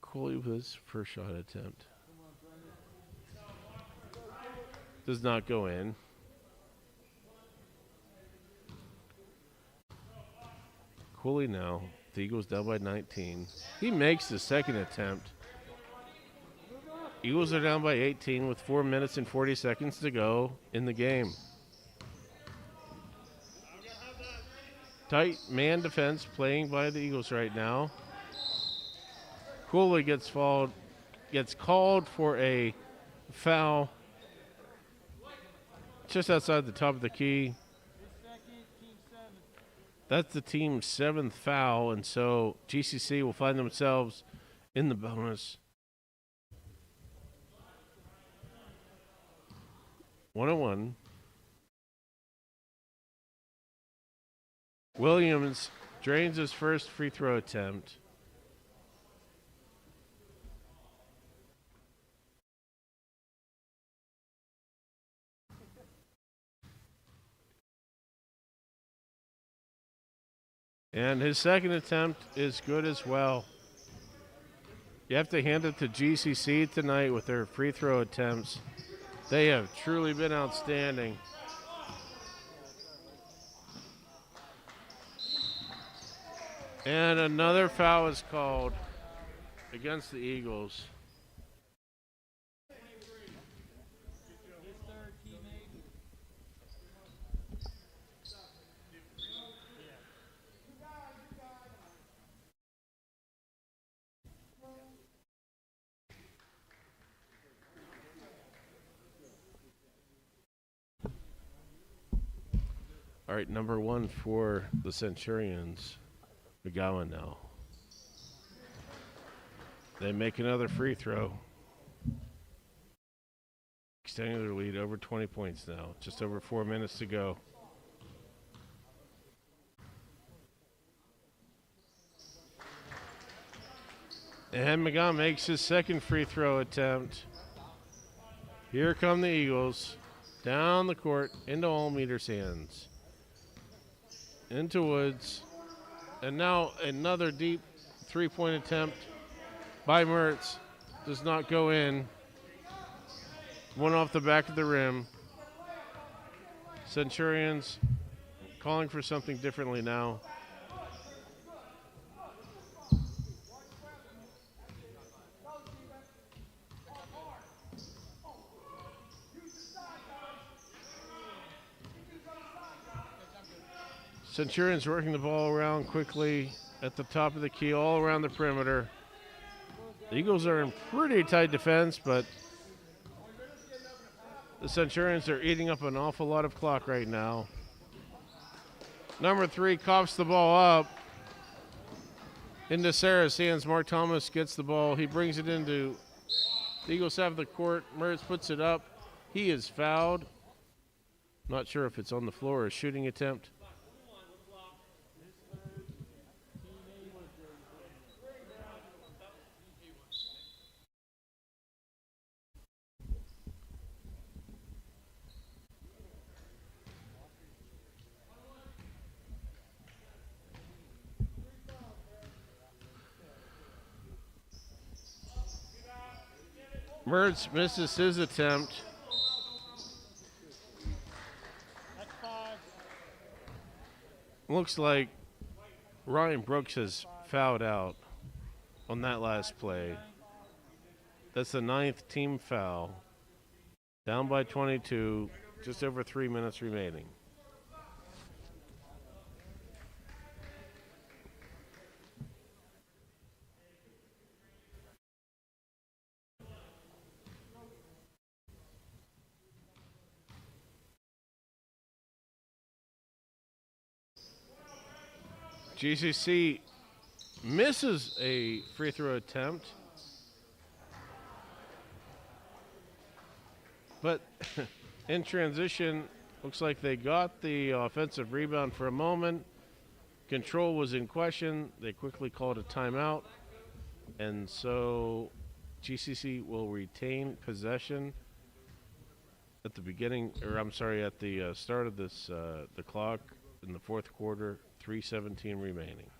Cooley with his first shot attempt. Does not go in. Cooley now. The Eagles down by 19. He makes the second attempt. Eagles are down by 18 with 4 minutes and 40 seconds to go in the game. Tight man defense playing by the Eagles right now. Cooley gets called for a foul just outside the top of the key. That's the team's 7th foul, and so GCC will find themselves in the bonus. 101. Williams drains his first free throw attempt. And his second attempt is good as well. You have to hand it to GCC tonight with their free throw attempts. They have truly been outstanding. And another foul is called against the Eagles. His third teammate. All right, number 1 for the Centurions, McGowan now. They make another free throw. Extending their lead over 20 points now. Just over 4 minutes to go. And McGowan makes his second free throw attempt. Here come the Eagles. Down the court, into Allmeter's hands. Into Woods. And now another deep three-point attempt by Mertz. Does not go in. One off the back of the rim. Centurions calling for something differently now. Centurions working the ball around quickly at the top of the key, all around the perimeter. The Eagles are in pretty tight defense, but the Centurions are eating up an awful lot of clock right now. Number 3 coughs the ball up into Serra's hands. Mark Thomas gets the ball. He brings it into the Eagles have the court. Mertz puts it up. He is fouled. Not sure if it's on the floor or a shooting attempt. Mertz misses his attempt. That's 5. Looks like Ryan Brooks has fouled out on that last play. That's the 9th team foul. Down by 22, just over 3 minutes remaining. GCC misses a free throw attempt, but in transition, looks like they got the offensive rebound for a moment. Control was in question. They quickly called a timeout, and so GCC will retain possession at the beginning, or I'm sorry, at the start of this the clock in the fourth quarter. 3:17 remaining.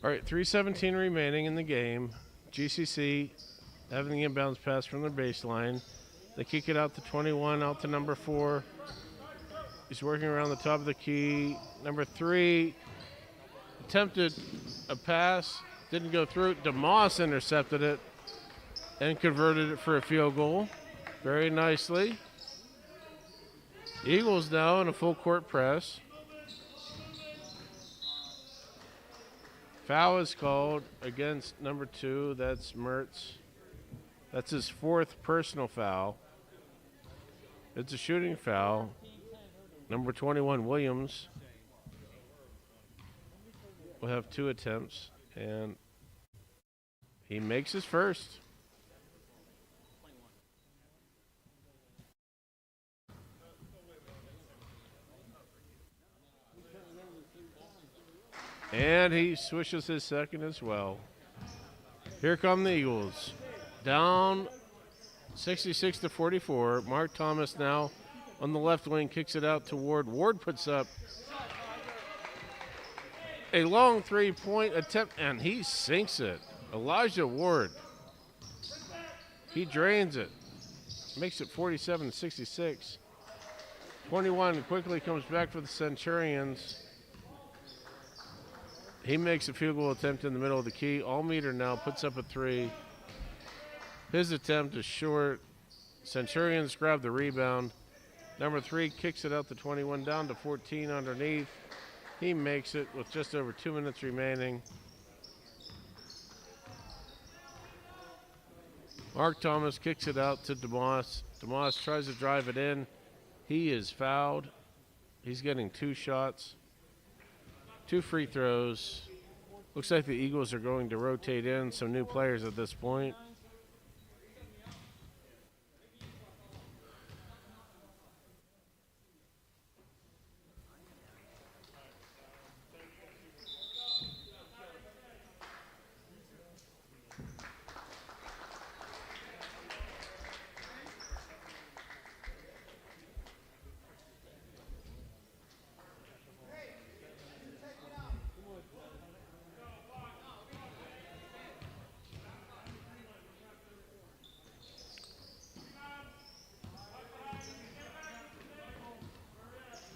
All right, 3:17 remaining in the game. GCC having the inbounds pass from their baseline. They kick it out to 21, out to number 4. He's working around the top of the key. Number 3 attempted a pass, didn't go through. DeMoss intercepted it and converted it for a field goal very nicely. Eagles now in a full court press. Foul is called against number 2. That's Mertz. That's his 4th personal foul. It's a shooting foul. Number 21, Williams, will have 2 attempts, and he makes his first. And he swishes his second as well. Here come the Eagles. Down 66-44. Mark Thomas now on the left wing, kicks it out to Ward. Ward puts up a long 3-point attempt, and he sinks it. Elijah Ward. He drains it. Makes it 47-66. 21 quickly comes back for the Centurions. He makes a field goal attempt in the middle of the key. Allmeter now puts up a 3. His attempt is short. Centurions grab the rebound. Number 3 kicks it out to 21, down to 14 underneath. He makes it with just over 2 minutes remaining. Mark Thomas kicks it out to DeMoss. DeMoss tries to drive it in. He is fouled. He's getting 2 shots, 2 free throws. Looks like the Eagles are going to rotate in some new players at this point.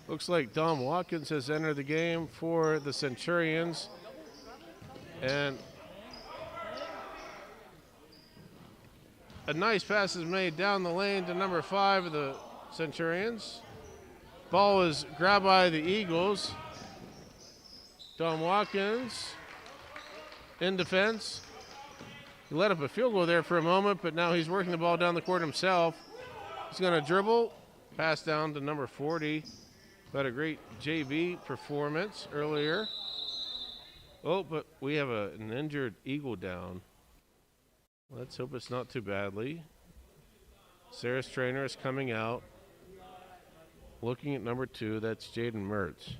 Looks like Dom Watkins has entered the game for the Centurions. And a nice pass is made down the lane to number 5 of the Centurions. Ball is grabbed by the Eagles. Dom Watkins in defense. He let up a field goal there for a moment, but now he's working the ball down the court himself. He's going to dribble, pass down to number 40. Had a great JV performance earlier. Oh, but we have an injured Eagle down. Let's hope it's not too badly. Serra's trainer is coming out. Looking at number 2, that's Jaden Mertz.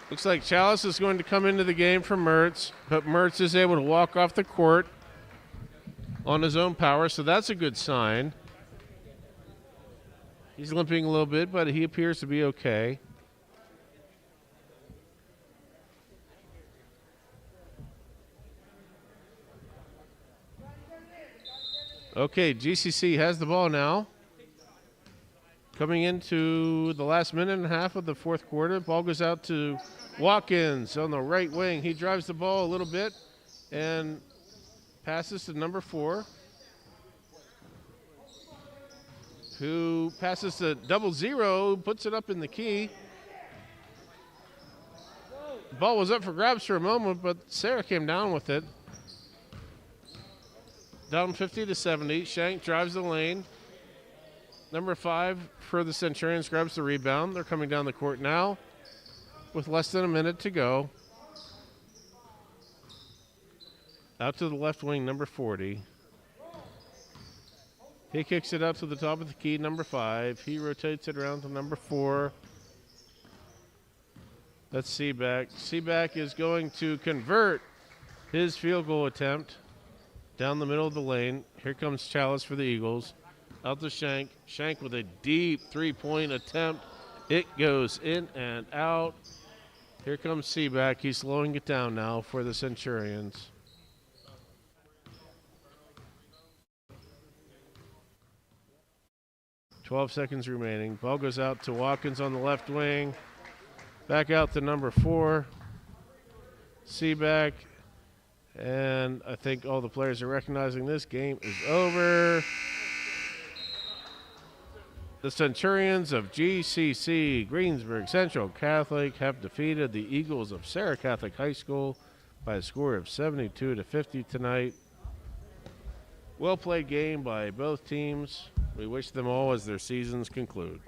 Looks like Chalice is going to come into the game for Mertz, but Mertz is able to walk off the court on his own power, so that's a good sign. He's limping a little bit, but he appears to be okay. Okay, GCC has the ball now. Coming into the last minute and a half of the 4th quarter, ball goes out to Watkins on the right wing. He drives the ball a little bit and passes to number 4, who passes to 00, puts it up in the key. The ball was up for grabs for a moment, but Serra came down with it. Down 50-70. Shank drives the lane. Number 5 for the Centurions grabs the rebound. They're coming down the court now with less than a minute to go. Out to the left wing, number 40. He kicks it up to the top of the key, number 5. He rotates it around to number 4. That's Seaback. Seaback is going to convert his field goal attempt down the middle of the lane. Here comes Chalice for the Eagles. Out to Shank. Shank with a deep 3-point attempt. It goes in and out. Here comes Seaback. He's slowing it down now for the Centurions. 12 seconds remaining. Ball goes out to Watkins on the left wing. Back out to number 4. Seaback. And I think all the players are recognizing this game is over. The Centurions of GCC, Greensburg Central Catholic, have defeated the Eagles of Serra Catholic High School by a score of 72-50 tonight. Well played game by both teams. We wish them all as their seasons conclude.